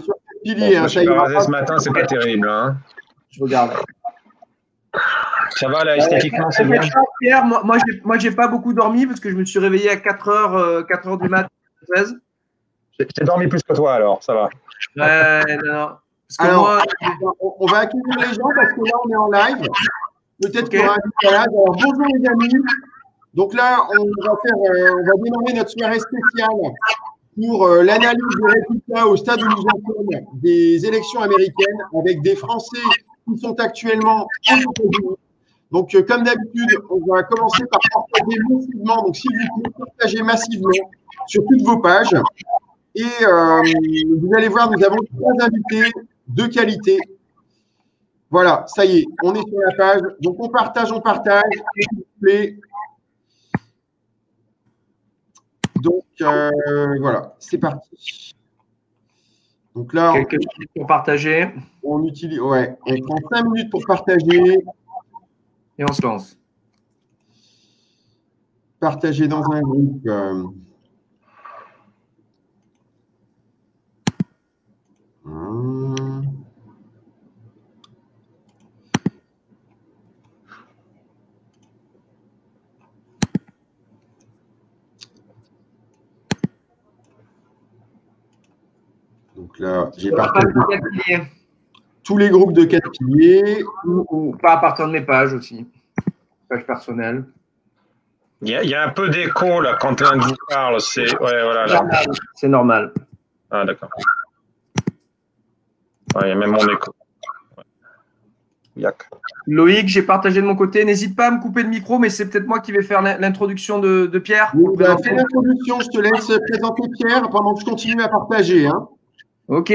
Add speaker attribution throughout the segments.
Speaker 1: Sur pilier,
Speaker 2: bon, je suis rasé ce matin, c'est pas terrible. Hein.
Speaker 1: Je regarde.
Speaker 2: Ça va, là, esthétiquement, c'est bien.
Speaker 1: Pierre, moi j'ai pas beaucoup dormi parce que je me suis réveillé à 4 heures du matin.
Speaker 2: J'ai dormi plus que toi, alors, ça va.
Speaker 1: Ouais, non. Parce que
Speaker 3: alors,
Speaker 1: moi...
Speaker 3: on va accueillir les gens parce que là, on est en live. Peut-être qu'il y aura un décalage. Alors, bonjour les amis. Donc là, on va démarrer notre soirée spéciale pour l'analyse des résultats au stade où nous en sommes des élections américaines avec des Français qui sont actuellement aux États-Unis. Donc, comme d'habitude, on va commencer par partager massivement. Donc, s'il vous plaît, partagez massivement sur toutes vos pages. Et vous allez voir, nous avons 3 invités de qualité. Voilà, ça y est, on est sur la page. Donc, on partage, s'il vous plaît. Donc, voilà, c'est parti. Donc là,
Speaker 1: quelques minutes pour partager.
Speaker 3: On prend 5 minutes pour partager.
Speaker 1: Et on se lance.
Speaker 3: Partager dans un groupe. Donc là, j'ai partagé tous les groupes de 4 piliers.
Speaker 1: Ou pas à partir de mes pages aussi. Page personnelle.
Speaker 2: Il y a un peu d'écho là quand l'un de vous parle. C'est voilà,
Speaker 1: c'est normal.
Speaker 2: Ah, d'accord. Ouais, il y a même mon écho. Yac.
Speaker 1: Loïc, j'ai partagé de mon côté. N'hésite pas à me couper le micro, mais c'est peut-être moi qui vais faire l'introduction de Pierre.
Speaker 3: Oui, fais l'introduction, je te laisse présenter Pierre pendant que je continue à partager. Hein.
Speaker 1: Ok.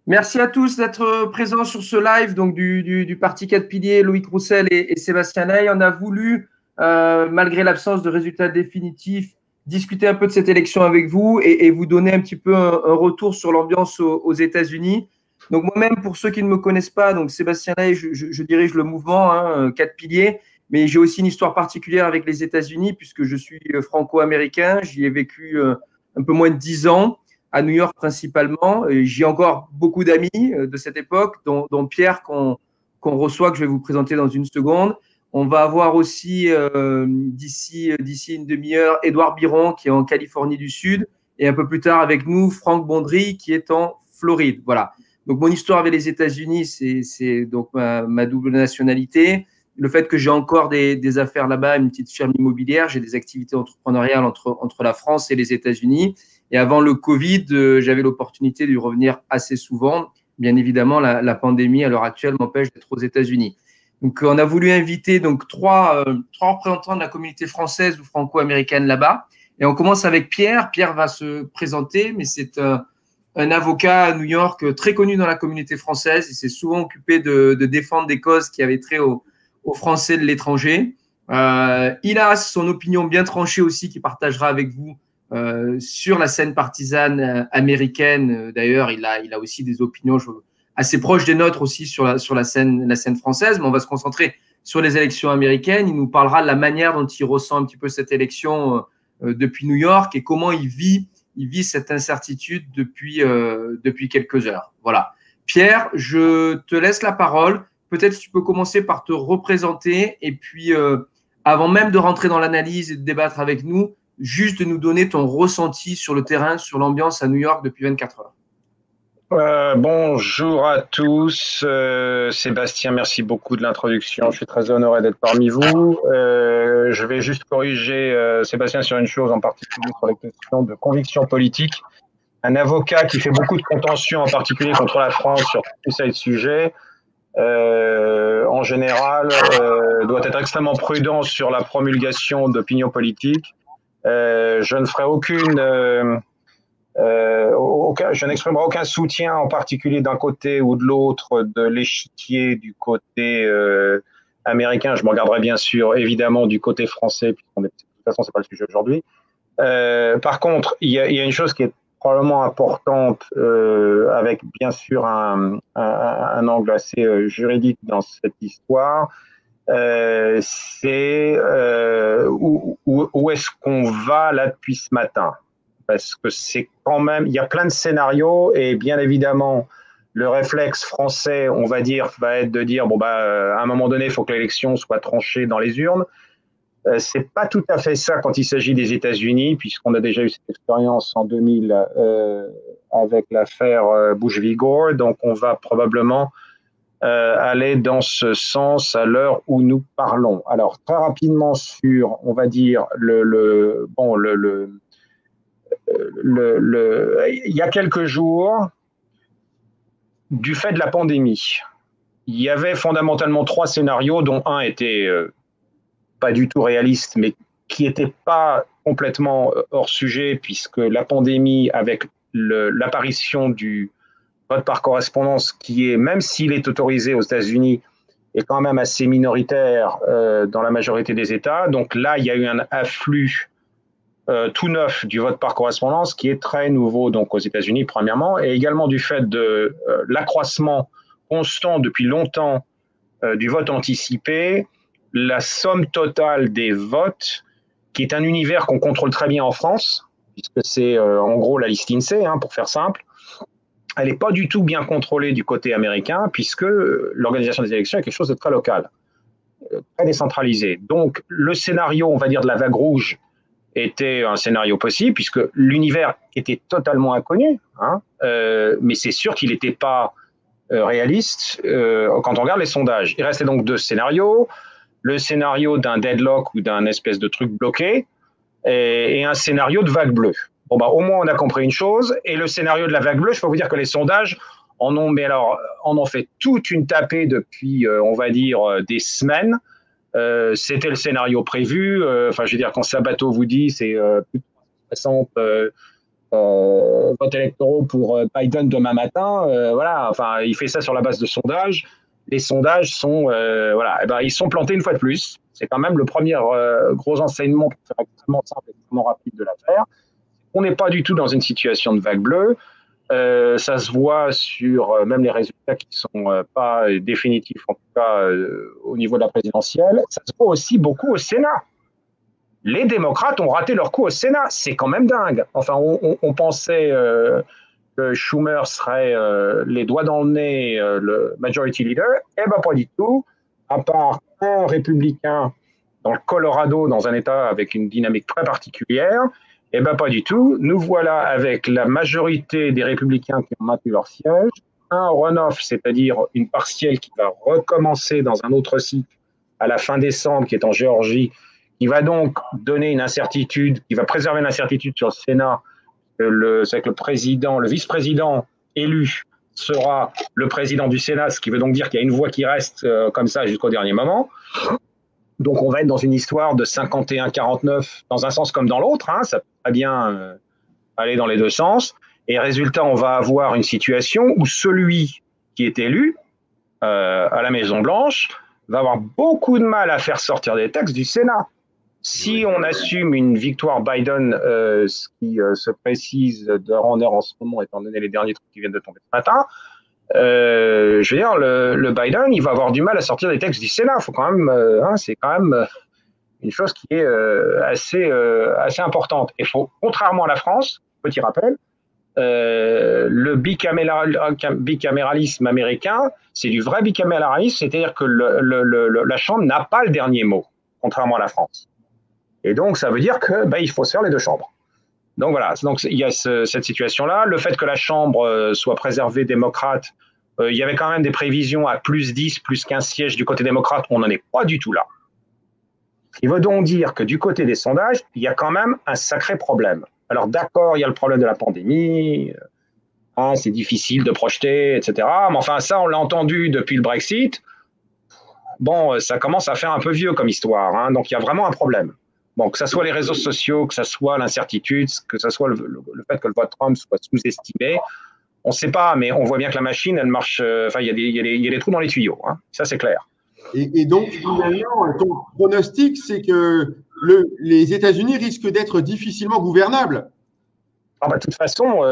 Speaker 1: Merci à tous d'être présents sur ce live donc du Parti 4 piliers, Loïc Roussel et Sébastien Ney. On a voulu, malgré l'absence de résultats définitifs, discuter un peu de cette élection avec vous et vous donner un petit peu un retour sur l'ambiance aux États-Unis. Donc moi-même, pour ceux qui ne me connaissent pas, donc Sébastien Ney, je dirige le mouvement 4 piliers, mais j'ai aussi une histoire particulière avec les États-Unis puisque je suis franco-américain. J'y ai vécu un peu moins de 10 ans. À New York principalement. J'ai encore beaucoup d'amis de cette époque, dont Pierre qu'on reçoit, que je vais vous présenter dans une seconde. On va avoir aussi d'ici une demi-heure Édouard Biron qui est en Californie du Sud et un peu plus tard avec nous Franck Bondry qui est en Floride. Voilà. Donc mon histoire avec les États-Unis, c'est donc ma double nationalité. Le fait que j'ai encore des affaires là-bas, une petite firme immobilière, j'ai des activités entrepreneuriales entre la France et les États-Unis. Et avant le Covid, j'avais l'opportunité d'y revenir assez souvent. Bien évidemment, la pandémie à l'heure actuelle m'empêche d'être aux États-Unis. Donc, on a voulu inviter donc trois représentants de la communauté française ou franco-américaine là-bas. Et on commence avec Pierre. Pierre va se présenter, mais c'est un avocat à New York très connu dans la communauté française. Il s'est souvent occupé de défendre des causes qui avaient trait aux Français de l'étranger. Il a son opinion bien tranchée aussi qu'il partagera avec vous sur la scène partisane américaine. D'ailleurs, il a aussi des opinions assez proches des nôtres aussi sur la scène française, mais on va se concentrer sur les élections américaines. Il nous parlera de la manière dont il ressent un petit peu cette élection depuis New York et comment il vit cette incertitude depuis quelques heures. Voilà. Pierre, je te laisse la parole. Peut-être tu peux commencer par te représenter et puis, avant même de rentrer dans l'analyse et de débattre avec nous, juste de nous donner ton ressenti sur le terrain, sur l'ambiance à New York depuis 24 heures.
Speaker 2: Bonjour à tous. Sébastien, merci beaucoup de l'introduction. Je suis très honoré d'être parmi vous. Je vais juste corriger Sébastien sur une chose en particulier sur les questions de conviction politique. Un avocat qui fait beaucoup de contentieux, en particulier contre la France sur tous ces sujets, en général, doit être extrêmement prudent sur la promulgation d'opinions politiques. Je ne ferai je n'exprimerai aucun soutien en particulier d'un côté ou de l'autre de l'échiquier du côté américain. Je me regarderai bien sûr évidemment du côté français, puisqu'on est, de toute façon c'est pas le sujet aujourd'hui. Par contre, il y a une chose qui est probablement importante, avec bien sûr un angle assez juridique dans cette histoire. C'est où est-ce qu'on va là depuis ce matin? parce que c'est quand même, il y a plein de scénarios et bien évidemment, le réflexe français, on va dire, va être de dire, bon, à un moment donné, il faut que l'élection soit tranchée dans les urnes. C'est pas tout à fait ça quand il s'agit des États-Unis, puisqu'on a déjà eu cette expérience en 2000 avec l'affaire Bush v. Gore, donc on va probablement aller dans ce sens à l'heure où nous parlons. Alors, très rapidement sur, on va dire, il y a quelques jours, du fait de la pandémie, il y avait fondamentalement 3 scénarios, dont un était pas du tout réaliste, mais qui n'était pas complètement hors sujet, puisque la pandémie, avec l'apparition du vote par correspondance, qui est, même s'il est autorisé aux États-Unis, est quand même assez minoritaire dans la majorité des États. Donc là, il y a eu un afflux tout neuf du vote par correspondance, qui est très nouveau donc aux États-Unis, premièrement, et également du fait de l'accroissement constant depuis longtemps du vote anticipé, la somme totale des votes, qui est un univers qu'on contrôle très bien en France, puisque c'est en gros la liste INSEE, pour faire simple. Elle n'est pas du tout bien contrôlée du côté américain, puisque l'organisation des élections est quelque chose de très local, très décentralisé. Donc, le scénario, on va dire, de la vague rouge était un scénario possible, puisque l'univers était totalement inconnu, mais c'est sûr qu'il n'était pas réaliste quand on regarde les sondages. Il restait donc 2 scénarios, le scénario d'un deadlock ou d'un espèce de truc bloqué, et un scénario de vague bleue. Bon, au moins, on a compris une chose. Et le scénario de la vague bleue, je peux vous dire que les sondages en ont fait toute une tapée depuis, on va dire, des semaines. C'était le scénario prévu. Je veux dire, quand Sabato vous dit, c'est plus de 60 votes électoraux pour Biden demain matin. Il fait ça sur la base de sondages. Les sondages sont, ils sont plantés une fois de plus. C'est quand même le premier gros enseignement extrêmement simple et extrêmement rapide de l'affaire. On n'est pas du tout dans une situation de vague bleue. Ça se voit sur même les résultats qui ne sont pas définitifs, en tout cas au niveau de la présidentielle. Ça se voit aussi beaucoup au Sénat. Les démocrates ont raté leur coup au Sénat. C'est quand même dingue. Enfin, on pensait que Schumer serait les doigts dans le nez le majority leader. Eh bien, pas du tout. À part un républicain dans le Colorado, dans un État avec une dynamique très particulière, eh bien, pas du tout. Nous voilà avec la majorité des républicains qui ont maintenu leur siège, un runoff, c'est-à-dire une partielle qui va recommencer dans un autre cycle à la fin décembre, qui est en Géorgie, qui va donc donner une incertitude, qui va préserver l'incertitude sur le Sénat. C'est que le vice-président élu sera le président du Sénat, ce qui veut donc dire qu'il y a une voix qui reste comme ça jusqu'au dernier moment. Donc, on va être dans une histoire de 51-49 dans un sens comme dans l'autre. Ça peut très bien aller dans les 2 sens. Et résultat, on va avoir une situation où celui qui est élu à la Maison-Blanche va avoir beaucoup de mal à faire sortir des textes du Sénat. Si on assume une victoire Biden, ce qui se précise d'heure en heure en ce moment, étant donné les derniers trucs qui viennent de tomber ce matin, je veux dire, le Biden, il va avoir du mal à sortir des textes du Sénat. Faut quand même, c'est quand même une chose qui est assez importante. Et contrairement à la France, petit rappel, le bicaméralisme américain, c'est du vrai bicaméralisme, c'est-à-dire que la Chambre n'a pas le dernier mot, contrairement à la France. Et donc, ça veut dire que il faut se faire les 2 chambres. Donc voilà, donc il y a cette situation-là. Le fait que la Chambre soit préservée démocrate, il y avait quand même des prévisions à plus 10, plus 15 sièges du côté démocrate. On n'en est pas du tout là. Il veut donc dire que du côté des sondages, il y a quand même un sacré problème. Alors d'accord, il y a le problème de la pandémie, c'est difficile de projeter, etc. Mais enfin, ça, on l'a entendu depuis le Brexit. Bon, ça commence à faire un peu vieux comme histoire. Donc il y a vraiment un problème. Bon, que ce soit les réseaux sociaux, que ce soit l'incertitude, que ce soit le fait que le vote Trump soit sous-estimé, on ne sait pas, mais on voit bien que la machine, elle marche. Il y a des trous dans les tuyaux. Ça, c'est clair.
Speaker 3: Et donc, finalement, ton pronostic, c'est que les États-Unis risquent d'être difficilement gouvernables.
Speaker 2: De toute façon,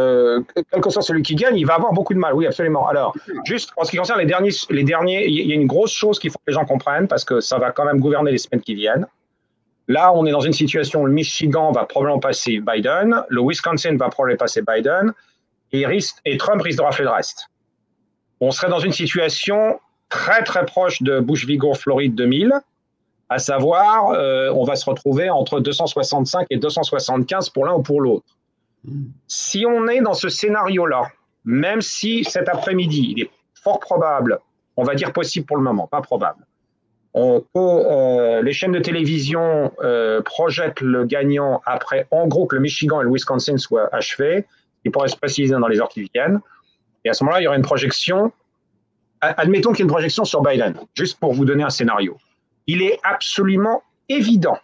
Speaker 2: quel que soit celui qui gagne, il va avoir beaucoup de mal. Oui, absolument. Alors, juste en ce qui concerne les derniers, il y a une grosse chose qu'il faut que les gens comprennent, parce que ça va quand même gouverner les semaines qui viennent. Là, on est dans une situation où le Michigan va probablement passer Biden, le Wisconsin va probablement passer Biden, et Trump risque de rafler le reste. On serait dans une situation très très proche de Bush v. Gore Floride 2000, à savoir, on va se retrouver entre 265 et 275 pour l'un ou pour l'autre. Si on est dans ce scénario-là, même si cet après-midi, il est fort probable, on va dire possible pour le moment, pas probable, que les chaînes de télévision projettent le gagnant après, en gros, que le Michigan et le Wisconsin soient achevés, il pourrait se préciser dans les heures qui viennent, et à ce moment-là, il y aura une projection, admettons qu'il y ait une projection sur Biden, juste pour vous donner un scénario. Il est absolument évident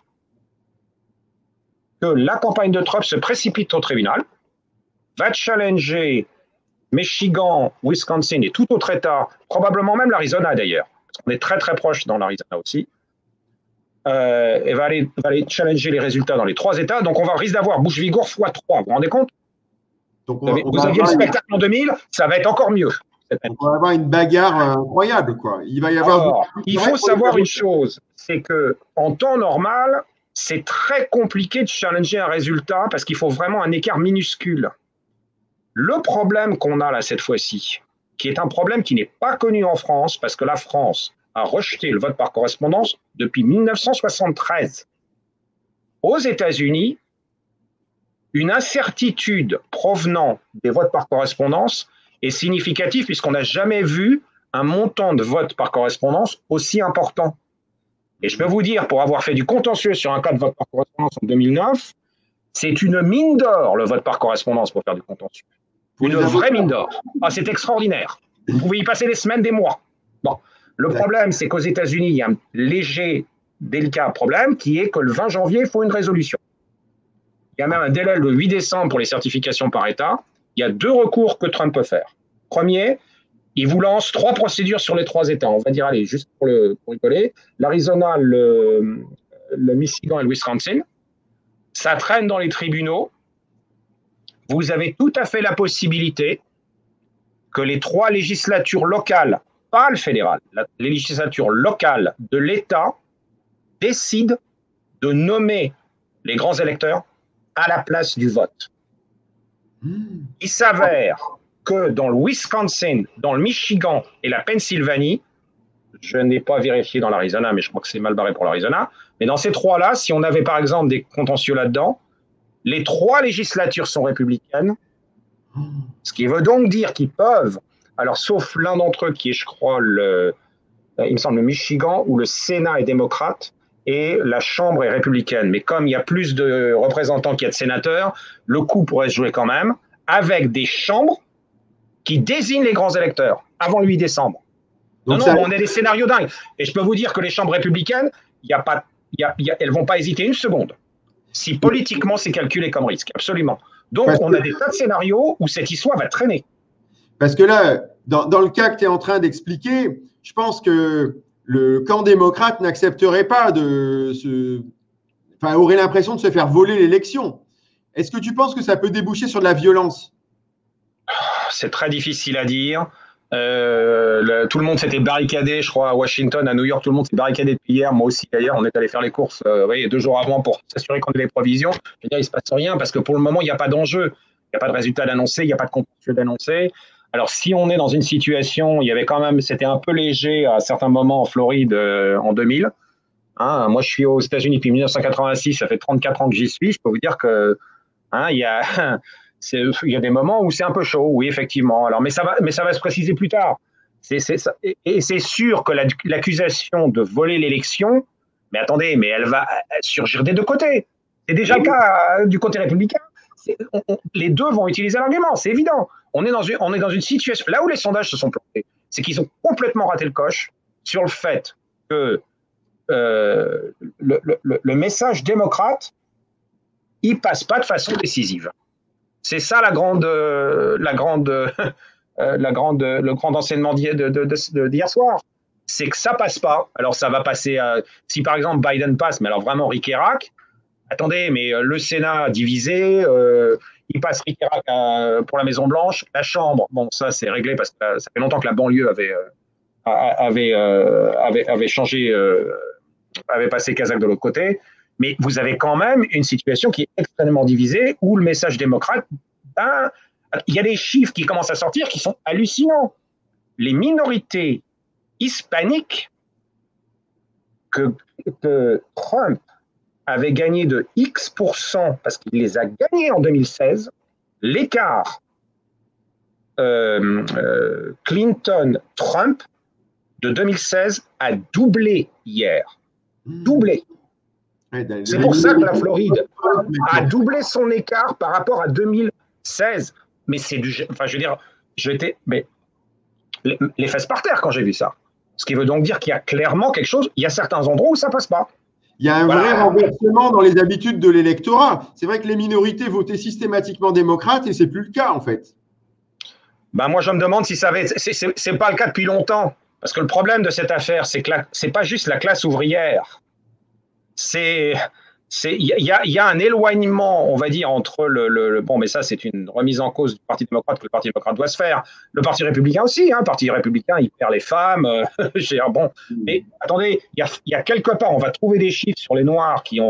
Speaker 2: que la campagne de Trump se précipite au tribunal, va challenger Michigan, Wisconsin et tout autre État, probablement même l'Arizona d'ailleurs, parce qu'on est très très proche dans l'Arizona aussi, et va aller challenger les résultats dans les 3 États. Donc on va risque d'avoir Bush v. Gore x3, vous vous rendez compte? Donc vous aviez le spectacle en 2000, ça va être encore mieux.
Speaker 3: On va avoir une bagarre incroyable, quoi. Il va y avoir.
Speaker 2: Alors, il faut savoir une chose, c'est que en temps normal, c'est très compliqué de challenger un résultat parce qu'il faut vraiment un écart minuscule. Le problème qu'on a là cette fois-ci, qui est un problème qui n'est pas connu en France, parce que la France a rejeté le vote par correspondance depuis 1973. Aux États-Unis, une incertitude provenant des votes par correspondance est significative puisqu'on n'a jamais vu un montant de vote par correspondance aussi important. Et je peux vous dire, pour avoir fait du contentieux sur un cas de vote par correspondance en 2009, c'est une mine d'or, le vote par correspondance, pour faire du contentieux. Une vraie mine d'or. Ah, c'est extraordinaire. Vous pouvez y passer des semaines, des mois. Bon, le problème, c'est qu'aux États-Unis, il y a un léger, délicat problème qui est que le 20 janvier, il faut une résolution. Il y a même un délai le 8 décembre pour les certifications par État. Il y a 2 recours que Trump peut faire. Premier, il vous lance 3 procédures sur les 3 États. On va dire, allez, juste pour rigoler, l'Arizona, le Michigan et le Wisconsin. Ça traîne dans les tribunaux. Vous avez tout à fait la possibilité que les 3 législatures locales, pas le fédéral, les législatures locales de l'État décident de nommer les grands électeurs à la place du vote. Il s'avère que dans le Wisconsin, dans le Michigan et la Pennsylvanie, je n'ai pas vérifié dans l'Arizona, mais je crois que c'est mal barré pour l'Arizona, mais dans ces 3-là, si on avait par exemple des contentieux là-dedans, les 3 législatures sont républicaines, ce qui veut donc dire qu'ils peuvent, alors sauf l'un d'entre eux qui est, je crois, il me semble le Michigan, où le Sénat est démocrate et la Chambre est républicaine. Mais comme il y a plus de représentants qu'il y a de sénateurs, le coup pourrait se jouer quand même, avec des chambres qui désignent les grands électeurs avant le 8 décembre. Donc on a des scénarios dingues. Et je peux vous dire que les chambres républicaines, elles ne vont pas hésiter une seconde. Si politiquement c'est calculé comme risque, absolument. Donc on a des tas de scénarios où cette histoire va traîner.
Speaker 3: Parce que là, dans le cas que tu es en train d'expliquer, je pense que le camp démocrate n'accepterait pas aurait l'impression de se faire voler l'élection. Est-ce que tu penses que ça peut déboucher sur de la violence?
Speaker 2: C'est très difficile à dire. Tout le monde s'était barricadé, je crois, à Washington, à New York, tout le monde s'est barricadé depuis hier. Moi aussi, d'ailleurs, on est allé faire les courses 2 jours avant pour s'assurer qu'on avait les provisions. Je veux dire, il ne se passe rien parce que pour le moment, il n'y a pas d'enjeu. Il n'y a pas de résultat d'annoncer, il n'y a pas de contentieux d'annoncer. Alors, si on est dans une situation, il y avait quand même, c'était un peu léger à certains moments en Floride en 2000. Hein, moi, je suis aux États-Unis depuis 1986, ça fait 34 ans que j'y suis. Je peux vous dire que il y a des moments où c'est un peu chaud, oui, effectivement. Alors, mais ça va se préciser plus tard. Et c'est sûr que l'accusation de voler l'élection, mais attendez, mais elle va surgir des 2 côtés. C'est déjà le cas du côté républicain. Les 2 vont utiliser l'argument, c'est évident. On est dans une situation, là où les sondages se sont plantés, c'est qu'ils ont complètement raté le coche sur le fait que le message démocrate, il passe pas de façon décisive. C'est ça le grand enseignement d'hier soir. C'est que ça passe pas. Alors ça va passer si par exemple Biden passe, mais alors vraiment ric et rac, attendez, mais le Sénat divisé, il passe ric et rac pour la Maison Blanche, la Chambre, bon ça c'est réglé parce que ça fait longtemps que la banlieue avait changé, avait passé Kazakh de l'autre côté. Mais vous avez quand même une situation qui est extrêmement divisée où le message démocrate, ben, il y a des chiffres qui commencent à sortir qui sont hallucinants. Les minorités hispaniques que Trump avait gagné de X% parce qu'il les a gagnés en 2016, l'écart Clinton-Trump de 2016 a doublé hier. Doublé. C'est pour ça que la Floride a doublé son écart par rapport à 2016. Mais c'est du... Enfin, je veux dire, j'étais... Mais les fesses par terre quand j'ai vu ça. Ce qui veut donc dire qu'il y a clairement quelque chose, il y a certains endroits où ça passe pas.
Speaker 3: Il y a un vrai renversement dans les habitudes de l'électorat. C'est vrai que les minorités votaient systématiquement démocrate et c'est plus le cas en fait.
Speaker 2: Ben moi je me demande si ça va être... C'est pas le cas depuis longtemps. Parce que le problème de cette affaire, c'est que c'est pas juste la classe ouvrière. Il y a un éloignement, on va dire, entre bon, mais ça, c'est une remise en cause du Parti démocrate que le Parti démocrate doit se faire. Le Parti républicain aussi, hein, le Parti républicain, il perd les femmes. Bon, mais attendez, il y a quelque part, on va trouver des chiffres sur les Noirs qui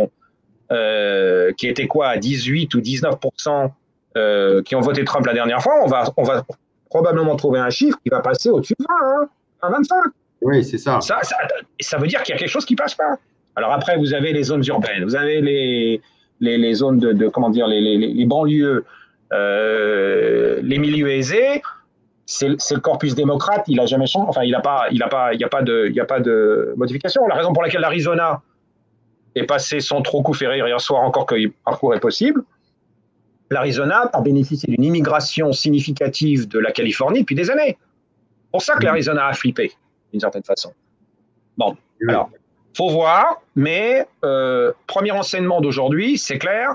Speaker 2: étaient quoi, à 18 ou 19%, qui ont voté Trump la dernière fois. On va probablement trouver un chiffre qui va passer au-dessus de 20, hein, à 25.
Speaker 3: Oui, c'est ça.
Speaker 2: Ça veut dire qu'il y a quelque chose qui passe pas. Alors après, vous avez les zones urbaines, vous avez les zones comment dire, les banlieues, les milieux aisés. C'est le corpus démocrate, il a jamais changé. Enfin, il y a pas de modification. La raison pour laquelle l'Arizona est passé sans trop coup ferré hier soir, encore que le parcours est possible. L'Arizona a bénéficié d'une immigration significative de la Californie depuis des années. C'est pour ça que l'Arizona a flippé, d'une certaine façon. Bon, alors. Faut voir, mais premier enseignement d'aujourd'hui, c'est clair,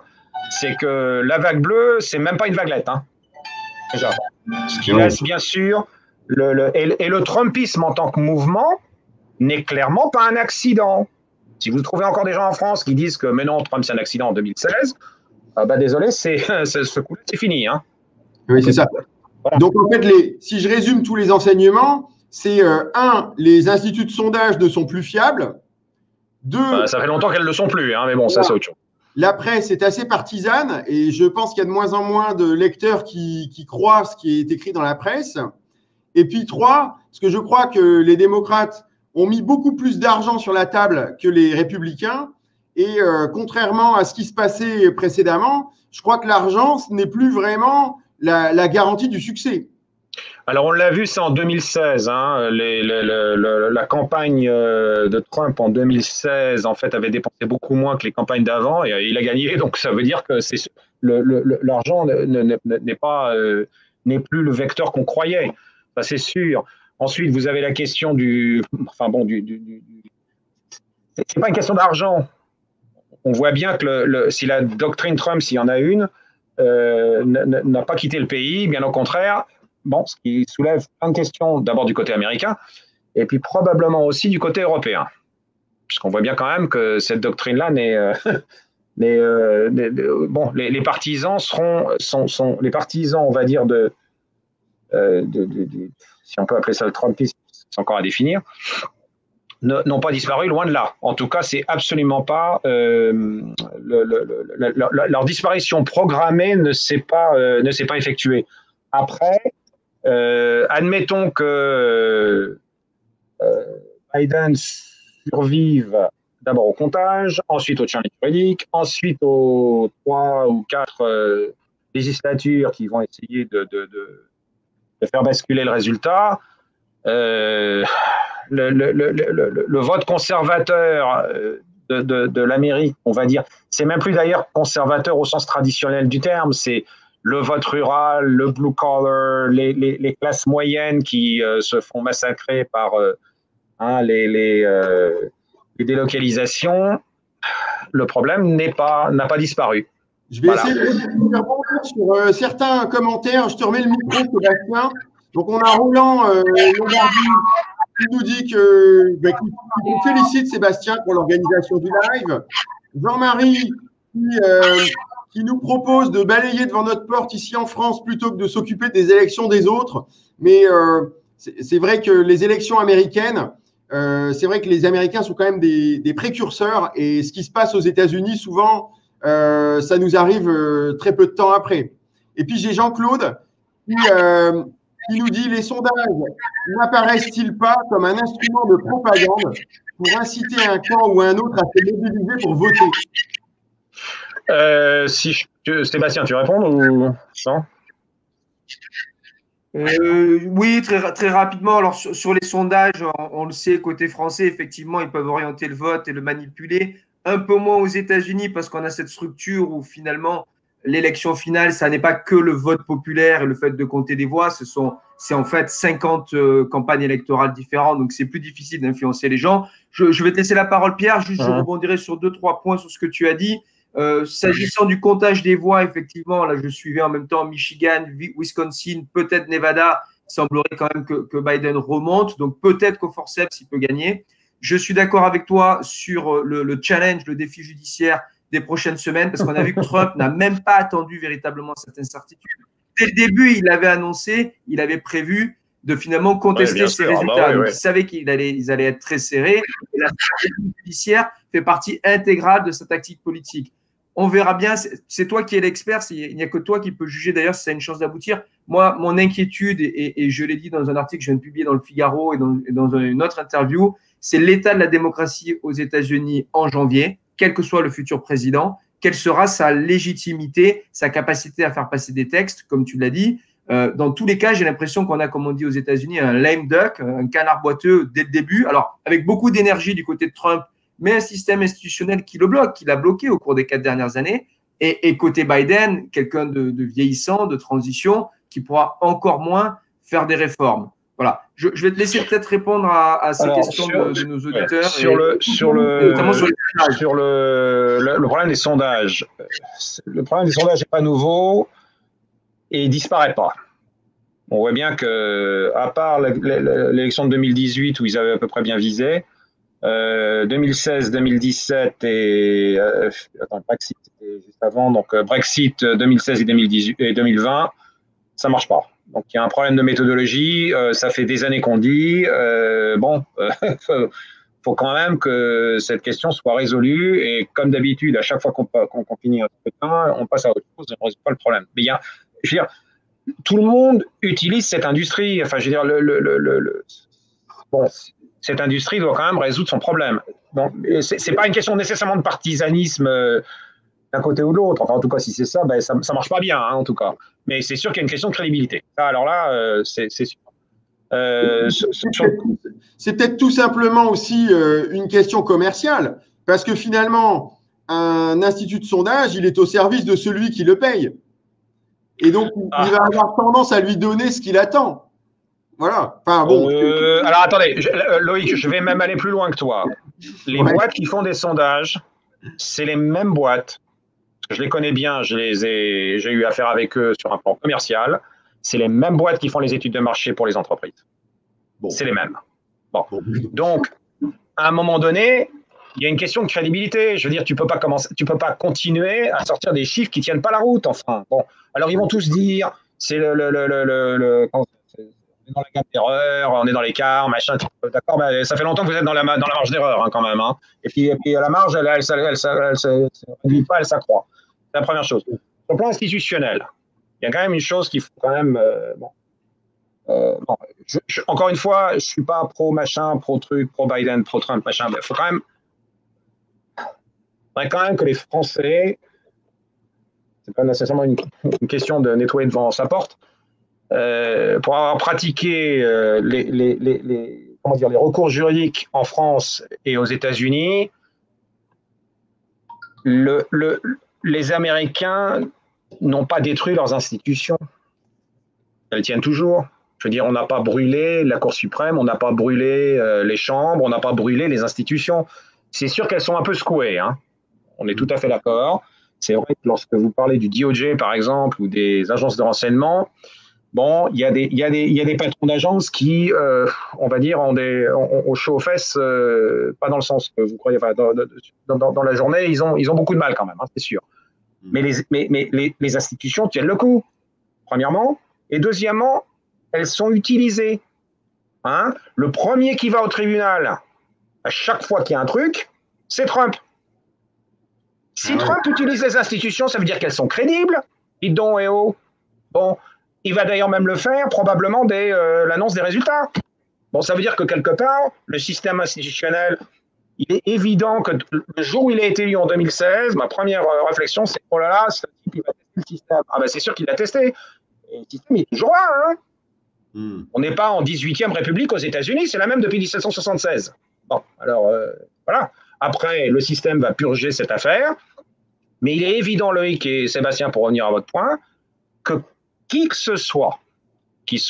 Speaker 2: c'est que la vague bleue, c'est même pas une vaguelette. Hein, déjà. Ce qui laisse bien sûr, et le Trumpisme en tant que mouvement n'est clairement pas un accident. Si vous trouvez encore des gens en France qui disent que mais non, Trump c'est un accident en 2016, désolé, ce coup-là, c'est fini. Hein.
Speaker 3: Oui, c'est ça. Voilà. Donc en fait, si je résume tous les enseignements, c'est les instituts de sondage ne sont plus fiables. 2,
Speaker 2: ça fait longtemps qu'elles ne le sont plus, hein, mais bon, ça c'est autre chose.
Speaker 3: La presse est assez partisane et je pense qu'il y a de moins en moins de lecteurs qui croient ce qui est écrit dans la presse. Et puis 3, parce que je crois que les démocrates ont mis beaucoup plus d'argent sur la table que les républicains. Et contrairement à ce qui se passait précédemment, je crois que l'argent, ce n'est plus vraiment la garantie du succès.
Speaker 2: Alors, on l'a vu, c'est en 2016. Hein, la campagne de Trump en 2016, en fait, avait dépensé beaucoup moins que les campagnes d'avant et il a gagné. Donc, ça veut dire que l'argent n'est plus le vecteur qu'on croyait. Ça, c'est sûr. Ensuite, vous avez la question c'est pas une question d'argent. On voit bien que si la doctrine Trump, s'il y en a une, n'a pas quitté le pays, bien au contraire. Bon, ce qui soulève plein de questions, d'abord du côté américain, et puis probablement aussi du côté européen. Puisqu'on voit bien quand même que cette doctrine-là bon, les partisans sont les partisans, on va dire, si on peut appeler ça le Trumpisme, c'est encore à définir, n'ont pas disparu, loin de là. En tout cas, c'est absolument pas leur disparition programmée ne s'est pas effectuée. Après, admettons que Biden survive d'abord au comptage, ensuite au challenge juridique, ensuite aux 3 ou 4 législatures qui vont essayer de faire basculer le résultat. Le vote conservateur de l'Amérique, on va dire, c'est même plus d'ailleurs conservateur au sens traditionnel du terme, c'est le vote rural, le blue collar, les classes moyennes qui se font massacrer par les délocalisations. Le problème n'a pas disparu.
Speaker 3: Je vais essayer de rebondir sur certains commentaires. Je te remets le micro, Sébastien. Donc, on a Roland Lombardi qui nous dit qu'il félicite Sébastien pour l'organisation du live. Jean-Marie qui nous propose de balayer devant notre porte ici en France plutôt que de s'occuper des élections des autres. Mais c'est vrai que les élections américaines, c'est vrai que les Américains sont quand même des précurseurs et ce qui se passe aux États-Unis, souvent, ça nous arrive très peu de temps après. Et puis, j'ai Jean-Claude qui nous dit « Les sondages n'apparaissent-ils pas comme un instrument de propagande pour inciter un camp ou un autre à se mobiliser pour voter ?»
Speaker 2: Sébastien, tu réponds ou non?
Speaker 1: Oui, très rapidement. Alors, sur les sondages, on le sait, côté français, effectivement, ils peuvent orienter le vote et le manipuler. Un peu moins aux États-Unis parce qu'on a cette structure où finalement, l'élection finale, ça n'est pas que le vote populaire et le fait de compter des voix. C'est en fait 50 campagnes électorales différentes. Donc, c'est plus difficile d'influencer les gens. Je vais te laisser la parole, Pierre. Juste, je rebondirai sur 2-3 points sur ce que tu as dit. S'agissant du comptage des voix, effectivement, là, je suivais en même temps Michigan, Wisconsin, peut-être Nevada. Il semblerait quand même que Biden remonte. Donc, peut-être qu'au forceps, il peut gagner. Je suis d'accord avec toi sur le challenge, le défi judiciaire des prochaines semaines, parce qu'on a vu que Trump n'a même pas attendu véritablement cette incertitude. Dès le début, il avait annoncé, il avait prévu de finalement contester ces résultats. Donc, il savait qu'ils allaient être très serrés. Et la stratégie judiciaire fait partie intégrale de sa tactique politique. On verra bien. C'est toi qui es l'expert. Il n'y a que toi qui peux juger d'ailleurs si ça a une chance d'aboutir. Moi, mon inquiétude, et je l'ai dit dans un article que je viens de publier dans le Figaro et dans une autre interview, c'est l'état de la démocratie aux États-Unis en janvier, quel que soit le futur président. Quelle sera sa légitimité, sa capacité à faire passer des textes, comme tu l'as dit. Dans tous les cas, j'ai l'impression qu'on a, comme on dit aux États-Unis, un lame duck, un canard boiteux dès le début. Alors, avec beaucoup d'énergie du côté de Trump, mais un système institutionnel qui le bloque, qui l'a bloqué au cours des 4 dernières années. Et côté Biden, quelqu'un de vieillissant, de transition, qui pourra encore moins faire des réformes. Voilà. Je vais te laisser peut-être répondre à ces questions de nos auditeurs.
Speaker 2: Sur le problème des sondages. Le problème des sondages n'est pas nouveau et il ne disparaît pas. On voit bien que, à part l'élection de 2018 où ils avaient à peu près bien visé, 2016, 2017 et Brexit c'était juste avant, donc Brexit 2016 et 2020, ça marche pas. Donc il y a un problème de méthodologie. Ça fait des années qu'on dit faut quand même que cette question soit résolue et comme d'habitude, à chaque fois qu'on finit un scrutin, on passe à autre chose et on ne résout pas le problème. Mais je veux dire, tout le monde utilise cette industrie. Enfin, je veux dire, cette industrie doit quand même résoudre son problème. Donc, c'est pas une question nécessairement de partisanisme d'un côté ou de l'autre. Enfin, en tout cas, si c'est ça, ben, ça marche pas bien, hein, en tout cas. Mais c'est sûr qu'il y a une question de crédibilité. Alors là, c'est sûr.
Speaker 3: C'est peut-être tout simplement aussi une question commerciale, parce que finalement, un institut de sondage, il est au service de celui qui le paye. Et donc, il va avoir tendance à lui donner ce qu'il attend. Voilà. Enfin, bon.
Speaker 2: Alors, attendez, Loïc, je vais même aller plus loin que toi. Les boîtes qui font des sondages, c'est les mêmes boîtes. Je les connais bien, j'ai eu affaire avec eux sur un plan commercial. C'est les mêmes boîtes qui font les études de marché pour les entreprises. Bon. C'est les mêmes. Bon. Donc, à un moment donné, il y a une question de crédibilité. Je veux dire, tu peux pas continuer à sortir des chiffres qui tiennent pas la route. Enfin, bon. Alors, ils vont tous dire, c'est on est dans la gamme d'erreur, on est dans l'écart, machin. D'accord, ben, ça fait longtemps que vous êtes dans la marge d'erreur, hein, quand même. Hein. Et puis la marge, elle réduit pas, elle s'accroît. C'est la première chose. Sur le plan institutionnel, il y a quand même une chose qu'il faut quand même. Encore une fois, je ne suis pas pro-machin, pro-truc, pro-Biden, pro-Trump, machin. Il faut quand même que les Français, c'est pas nécessairement une question de nettoyer devant sa porte, pour avoir pratiqué les recours juridiques en France et aux États-Unis, les Américains n'ont pas détruit leurs institutions. Elles tiennent toujours. Je veux dire, on n'a pas brûlé la Cour suprême, on n'a pas brûlé les chambres, on n'a pas brûlé les institutions. C'est sûr qu'elles sont un peu secouées, hein. On est tout à fait d'accord. C'est vrai que lorsque vous parlez du DOJ, par exemple, ou des agences de renseignement, bon, il y a des patrons d'agences qui, on va dire, ont au chaud aux fesses, pas dans le sens que vous croyez, enfin, dans la journée, ils ont beaucoup de mal quand même, hein, c'est sûr. Mais les institutions tiennent le coup, premièrement. Et deuxièmement, elles sont utilisées. hein, le premier qui va au tribunal à chaque fois qu'il y a un truc, c'est Trump. Si Trump utilise les institutions, ça veut dire qu'elles sont crédibles. Dis donc, Bon, il va d'ailleurs même le faire, probablement dès l'annonce des résultats. Bon, ça veut dire que quelque part, le système institutionnel, il est évident que le jour où il a été élu en 2016, ma première réflexion, c'est oh là là, ce type, il va tester le système. Ah ben c'est sûr qu'il l'a testé. Et le système, il est toujours là. Hein. On n'est pas en 18e République aux États-Unis, c'est la même depuis 1776. Bon, alors voilà. Après, le système va purger cette affaire. Mais il est évident, Loïc et Sébastien, pour revenir à votre point, que qui que ce soit qui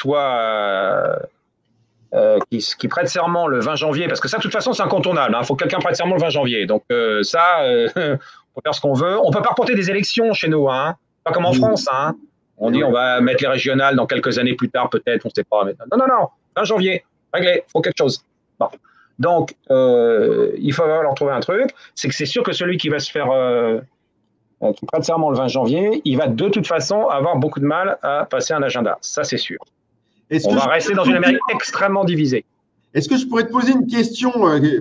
Speaker 2: prête serment le 20 janvier, parce que ça, de toute façon, c'est incontournable. Il faut que quelqu'un prête serment le 20 janvier. Donc ça, on peut faire ce qu'on veut. On ne peut pas reporter des élections chez nous, hein. Pas comme en France. Hein. On dit on va mettre les régionales dans quelques années plus tard, peut-être, on ne sait pas. Mais non, 20 janvier, réglé, il faut quelque chose. Bon. Donc, il faut leur trouver un truc. C'est que c'est sûr que celui qui va se faire... qui prête serment le 20 janvier, il va de toute façon avoir beaucoup de mal à passer un agenda. Ça, c'est sûr. On va rester dans une Amérique extrêmement divisée.
Speaker 3: Est-ce que je pourrais te poser une question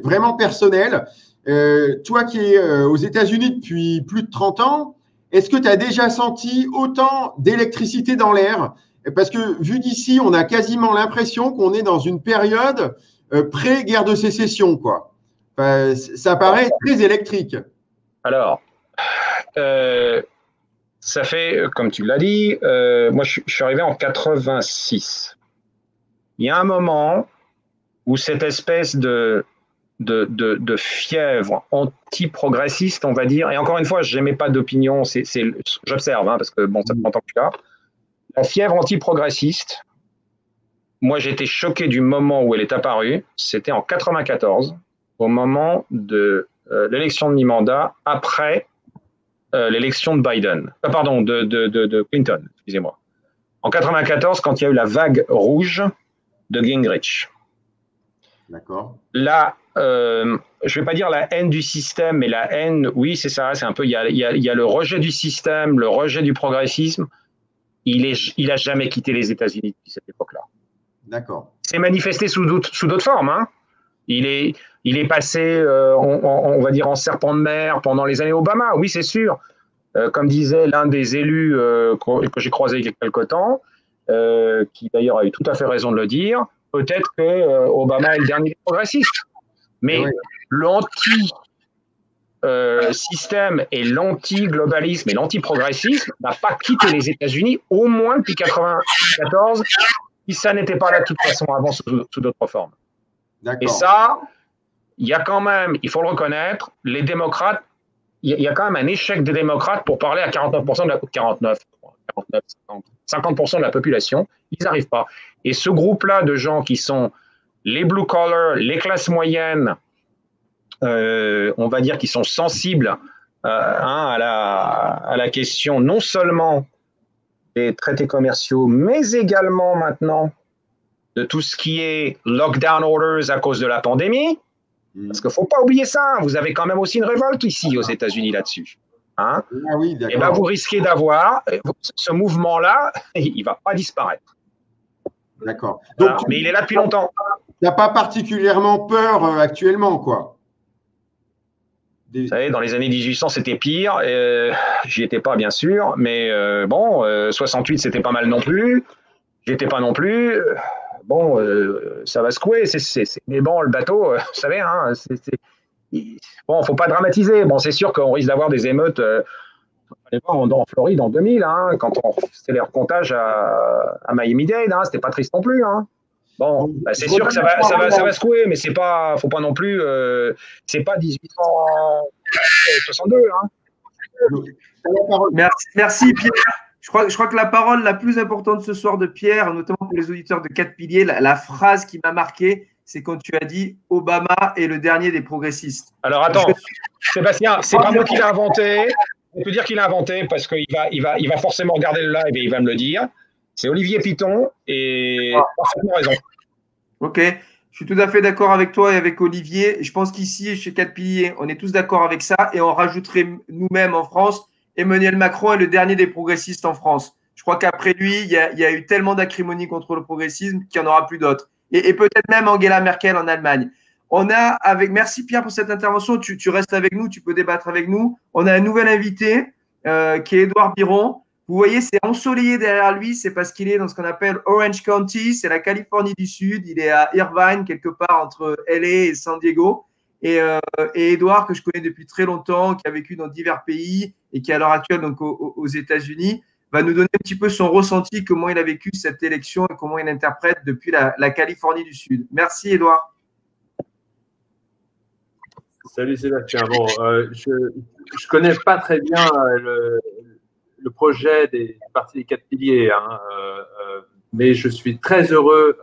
Speaker 3: vraiment personnelle? Toi qui es aux États-Unis depuis plus de 30 ans, est-ce que tu as déjà senti autant d'électricité dans l'air? Parce que vu d'ici, on a quasiment l'impression qu'on est dans une période pré-guerre de sécession, quoi. Ça paraît très électrique.
Speaker 2: Alors, ça fait, comme tu l'as dit, moi je suis arrivé en 86. Il y a un moment où cette espèce de fièvre anti-progressiste, on va dire, et encore une fois, je n'émets pas d'opinion, j'observe, hein, parce que bon, ça fait longtemps que je suis là. La fièvre anti-progressiste, moi j'étais choqué du moment où elle est apparue, c'était en 94, au moment de l'élection de mi-mandat, après l'élection de Biden, de Clinton, excusez-moi. En 94, quand il y a eu la vague rouge de Gingrich.
Speaker 3: D'accord.
Speaker 2: Là, je ne vais pas dire la haine du système, mais la haine, oui, c'est ça, c'est un peu, il y a le rejet du système, le rejet du progressisme. Il n'a jamais quitté les États-Unis depuis cette époque-là.
Speaker 3: D'accord.
Speaker 2: C'est manifesté sous d'autres formes, hein. Il est passé, on va dire, en serpent de mer pendant les années Obama, oui, c'est sûr. Comme disait l'un des élus que j'ai croisé il y a quelque temps, qui d'ailleurs a eu tout à fait raison de le dire, peut-être que Obama est le dernier progressiste. Mais oui, l'anti-système et l'anti-globalisme et l'anti-progressisme n'a pas quitté les États-Unis, au moins depuis 1994, si ça n'était pas là de toute façon avant sous d'autres formes. Et ça, il y a quand même, il faut le reconnaître, les démocrates, il y a quand même un échec des démocrates pour parler à 49% de la 50% de la population, ils n'arrivent pas. Et ce groupe-là de gens qui sont les blue collar, les classes moyennes, on va dire qui sont sensibles à la question non seulement des traités commerciaux, mais également maintenant de tout ce qui est lockdown orders à cause de la pandémie. Parce qu'il ne faut pas oublier ça, vous avez quand même aussi une révolte ici aux États-Unis là-dessus. Hein?
Speaker 3: Ah oui,
Speaker 2: et bien vous risquez d'avoir ce mouvement-là, il ne va pas disparaître.
Speaker 3: D'accord.
Speaker 2: Voilà. Mais il est là depuis longtemps.
Speaker 3: Tu n'as pas particulièrement peur actuellement, quoi.
Speaker 2: Vous savez, dans les années 1800, c'était pire. J'y étais pas, bien sûr. Mais 68, c'était pas mal non plus. J'y étais pas non plus. Bon, ça va secouer. Mais bon, le bateau, vous savez, hein, bon, faut pas dramatiser. Bon, c'est sûr qu'on risque d'avoir des émeutes en Floride en 2000, hein, quand c'était les recomptages à Miami-Dade. Hein, c'était pas triste non plus. Hein. Bon, bah, c'est sûr que ça va secouer, mais c'est pas, faut pas non plus. C'est pas 1862. Hein.
Speaker 1: Merci Pierre. Je crois que la parole la plus importante ce soir de Pierre, notamment pour les auditeurs de 4 piliers, la phrase qui m'a marqué, c'est quand tu as dit Obama est le dernier des progressistes.
Speaker 2: Alors attends, Sébastien, c'est pas moi qui l'ai inventé. On peut dire qu'il l'a inventé parce qu'il va forcément regarder le live et il va me le dire. C'est Olivier Piton et parfaitement raison.
Speaker 1: Ok, je suis tout à fait d'accord avec toi et avec Olivier. Je pense qu'ici, chez 4 piliers, on est tous d'accord avec ça et on rajouterait nous-mêmes en France, Emmanuel Macron est le dernier des progressistes en France. Je crois qu'après lui, il y a eu tellement d'acrimonie contre le progressisme qu'il n'y en aura plus d'autres. et peut-être même Angela Merkel en Allemagne. Merci Pierre pour cette intervention. Tu restes avec nous, tu peux débattre avec nous. On a un nouvel invité qui est Édouard Biron. Vous voyez, c'est ensoleillé derrière lui, c'est parce qu'il est dans ce qu'on appelle Orange County, c'est la Californie du Sud. Il est à Irvine, quelque part entre LA et San Diego. Et Édouard, que je connais depuis très longtemps, qui a vécu dans divers pays et qui est à l'heure actuelle donc aux États-Unis, va nous donner un petit peu son ressenti, comment il a vécu cette élection et comment il interprète depuis la Californie du Sud. Merci Édouard.
Speaker 4: Salut Sébastien. Bon, je connais pas très bien le projet des partis des 4 piliers, hein, mais je suis très heureux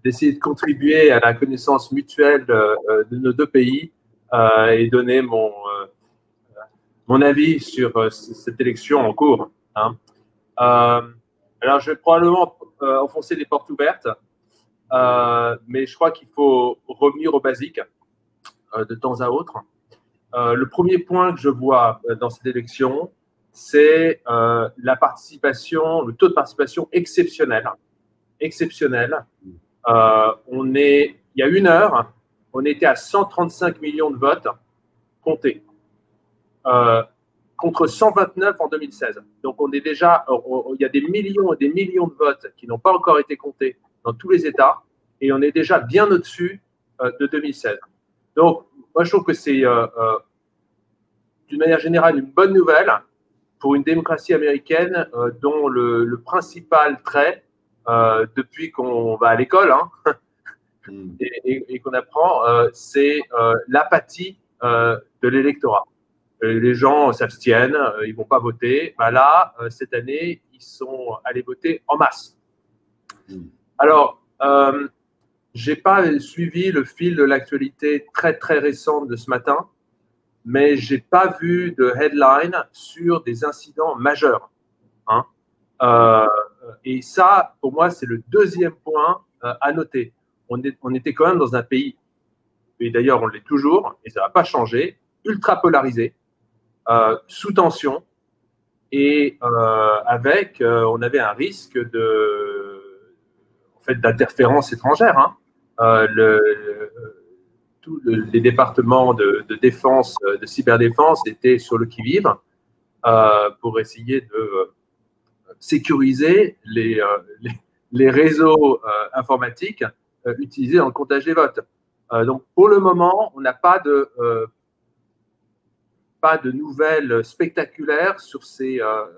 Speaker 4: d'essayer de contribuer à la connaissance mutuelle de nos deux pays et donner mon avis sur cette élection en cours. Hein. Alors, je vais probablement enfoncer les portes ouvertes, mais je crois qu'il faut revenir aux basiques de temps à autre. Le premier point que je vois dans cette élection, c'est la participation, le taux de participation exceptionnel. Exceptionnel. Il y a 1 heure, on était à 135 millions de votes comptés, contre 129 en 2016. Donc, on est déjà, il y a des millions et des millions de votes qui n'ont pas encore été comptés dans tous les États, et on est déjà bien au-dessus de 2016. Donc, moi, je trouve que c'est, d'une manière générale, une bonne nouvelle pour une démocratie américaine dont le principal trait, depuis qu'on va à l'école et qu'on apprend, c'est l'apathie de l'électorat. Les gens s'abstiennent, ils ne vont pas voter. Ben là, cette année, ils sont allés voter en masse. Alors, je n'ai pas suivi le fil de l'actualité très, très récente de ce matin, mais je n'ai pas vu de headline sur des incidents majeurs. Hein. Et ça, pour moi, c'est le deuxième point à noter. On était quand même dans un pays, et d'ailleurs, on l'est toujours, et ça ne va pas changer, ultra polarisé, sous tension, et on avait un risque d'interférence étrangère. Hein. Tous les départements de défense, de cyberdéfense étaient sur le qui-vive pour essayer de sécuriser les réseaux informatiques utilisés dans le comptage des votes. Donc, pour le moment, on n'a pas de nouvelles spectaculaires sur ce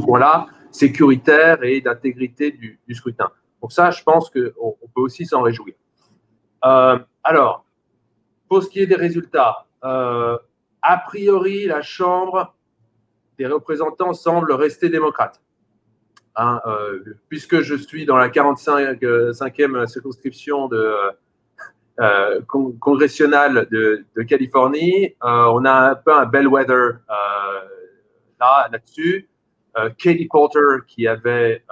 Speaker 4: point-là, sécuritaire et d'intégrité du scrutin. Donc ça, je pense qu'on peut aussi s'en réjouir. Alors, pour ce qui est des résultats, a priori, la Chambre des représentants semble rester démocrate. Hein, puisque je suis dans la 45e circonscription congressionnelle de Californie, on a un peu un bellwether là-dessus. Katie Porter, qui avait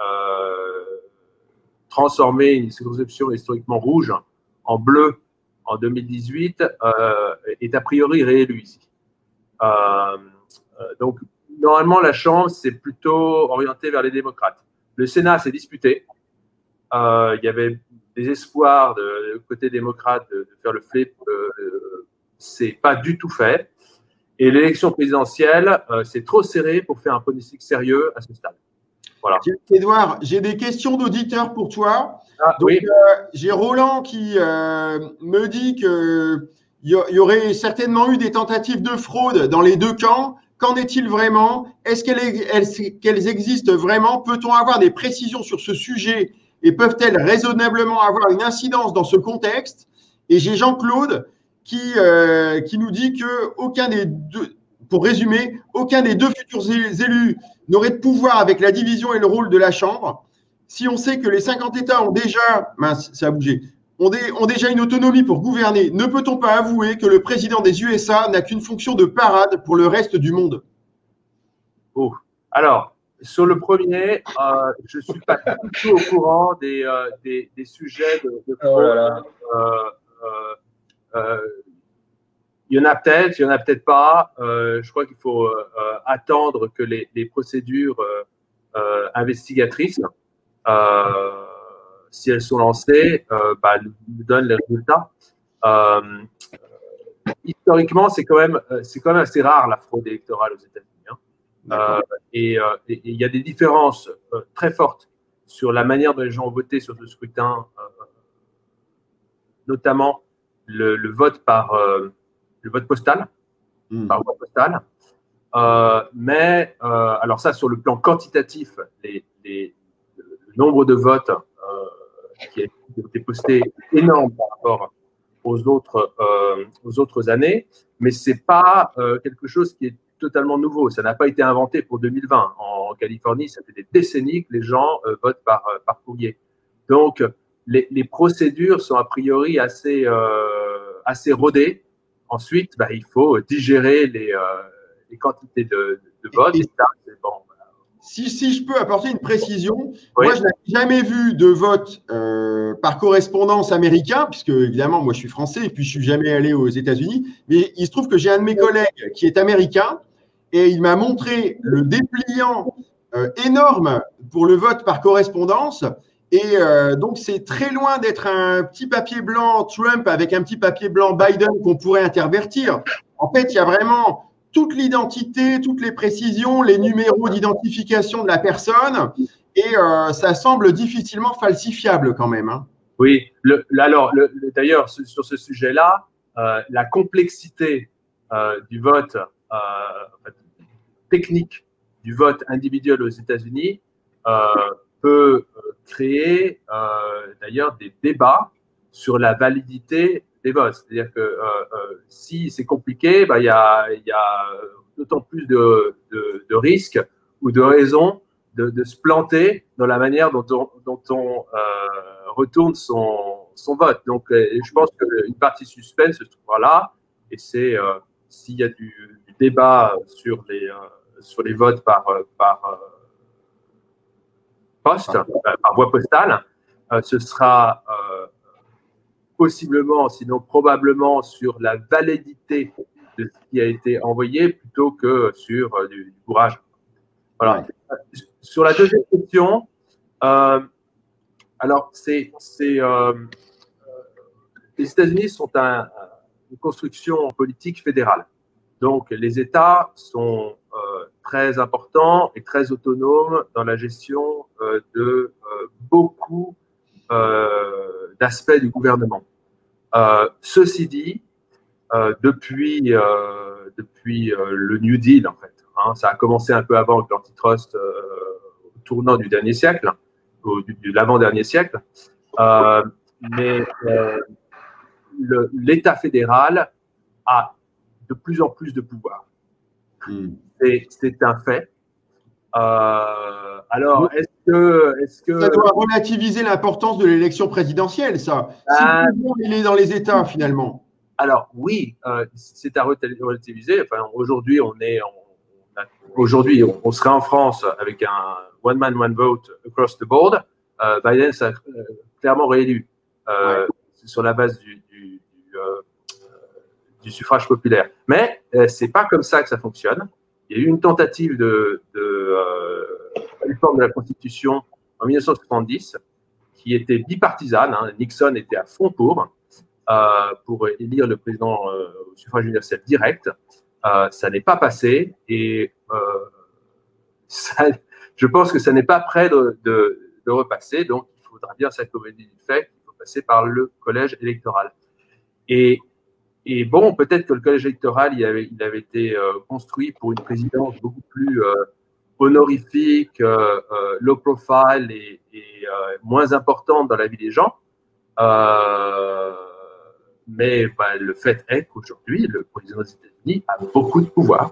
Speaker 4: transformé une circonscription historiquement rouge en bleu en 2018, est a priori réélue ici. Donc, normalement, la Chambre, c'est plutôt orienté vers les démocrates. Le Sénat s'est disputé. Il y avait des espoirs du côté démocrate de faire le flip. C'est pas du tout fait. Et l'élection présidentielle, c'est trop serré pour faire un politique sérieux à ce stade. Voilà.
Speaker 3: Édouard, j'ai des questions d'auditeurs pour toi. Donc, oui. J'ai Roland qui me dit qu'il y aurait certainement eu des tentatives de fraude dans les deux camps. Qu'en est-il vraiment? Est-ce qu'elles existent vraiment? Peut-on avoir des précisions sur ce sujet et peuvent-elles raisonnablement avoir une incidence dans ce contexte? Et j'ai Jean-Claude qui nous dit que aucun des deux, pour résumer, aucun des deux futurs élus n'aurait de pouvoir avec la division et le rôle de la Chambre. Si on sait que les 50 États ont déjà, ça a bougé, ont déjà une autonomie pour gouverner, ne peut-on pas avouer que le président des USA n'a qu'une fonction de parade pour le reste du monde?
Speaker 4: Oh. Alors, sur le premier, je ne suis pas du tout au courant des sujets de fraude. Il y en a peut-être, il n'y en a peut-être pas. Je crois qu'il faut attendre que les procédures investigatrices si elles sont lancées, nous donnent les résultats. Historiquement, c'est quand même assez rare la fraude électorale aux États-Unis. Hein. Et il y a des différences très fortes sur la manière dont les gens ont voté sur ce scrutin, notamment le vote le vote postal, par voie postale. Alors ça, sur le plan quantitatif, le nombre de votes qui a été posté est énorme par rapport aux autres années, mais c'est pas quelque chose qui est totalement nouveau. Ça n'a pas été inventé pour 2020. En Californie, ça fait des décennies que les gens votent par courrier. Donc, les procédures sont a priori assez rodées. Ensuite, il faut digérer les quantités de votes. Et ça, c'est bon.
Speaker 3: Si je peux apporter une précision, moi, je n'ai jamais vu de vote par correspondance américain, puisque évidemment, moi, je suis français et puis je ne suis jamais allé aux États-Unis. Mais il se trouve que j'ai un de mes collègues qui est américain et il m'a montré le dépliant énorme pour le vote par correspondance. Et donc, c'est très loin d'être un petit papier blanc Trump avec un petit papier blanc Biden qu'on pourrait intervertir. En fait, il y a vraiment toute l'identité, toutes les précisions, les numéros d'identification de la personne, et ça semble difficilement falsifiable quand même. Hein.
Speaker 4: Oui, d'ailleurs, sur ce sujet-là, la complexité du vote technique du vote individuel aux États-Unis peut créer d'ailleurs des débats sur la validité des votes. C'est-à-dire que si c'est compliqué, il y a d'autant plus de risques ou de raisons de se planter dans la manière dont on retourne son vote. Donc, je pense qu'une partie suspecte se trouvera là, et c'est s'il y a du débat sur les votes par voie postale, ce sera possiblement, sinon probablement, sur la validité de ce qui a été envoyé plutôt que sur du bourrage. Voilà. Ouais. Sur la deuxième question, alors les États-Unis sont une construction politique fédérale. Donc, les États sont très importants et très autonomes dans la gestion de beaucoup d'aspects du gouvernement. Ceci dit, depuis le New Deal, en fait, hein, ça a commencé un peu avant avec l'antitrust au tournant du dernier siècle, de l'avant-dernier siècle, mais l'État fédéral a de plus en plus de pouvoir. C'est un fait. Alors, est-ce que
Speaker 3: ça doit relativiser l'importance de l'élection présidentielle, ça. Si le pouvoir, il est dans les États, finalement.
Speaker 4: Alors, oui, c'est à relativiser. Enfin, aujourd'hui, on serait en France avec un one man, one vote across the board. Biden s'est clairement réélu sur la base du suffrage populaire. Mais c'est pas comme ça que ça fonctionne. Il y a eu une tentative de réforme de la Constitution en 1970 qui était bipartisane. Hein. Nixon était à fond pour élire le président au suffrage universel direct. Ça n'est pas passé et je pense que ça n'est pas prêt de repasser. Donc, il faudra bien s'accommoder du fait qu'il faut passer par le collège électoral. Et bon, peut-être que le collège électoral, il avait été construit pour une présidence beaucoup plus honorifique, low profile et moins importante dans la vie des gens. Mais le fait est qu'aujourd'hui, le président des États-Unis a beaucoup de pouvoir.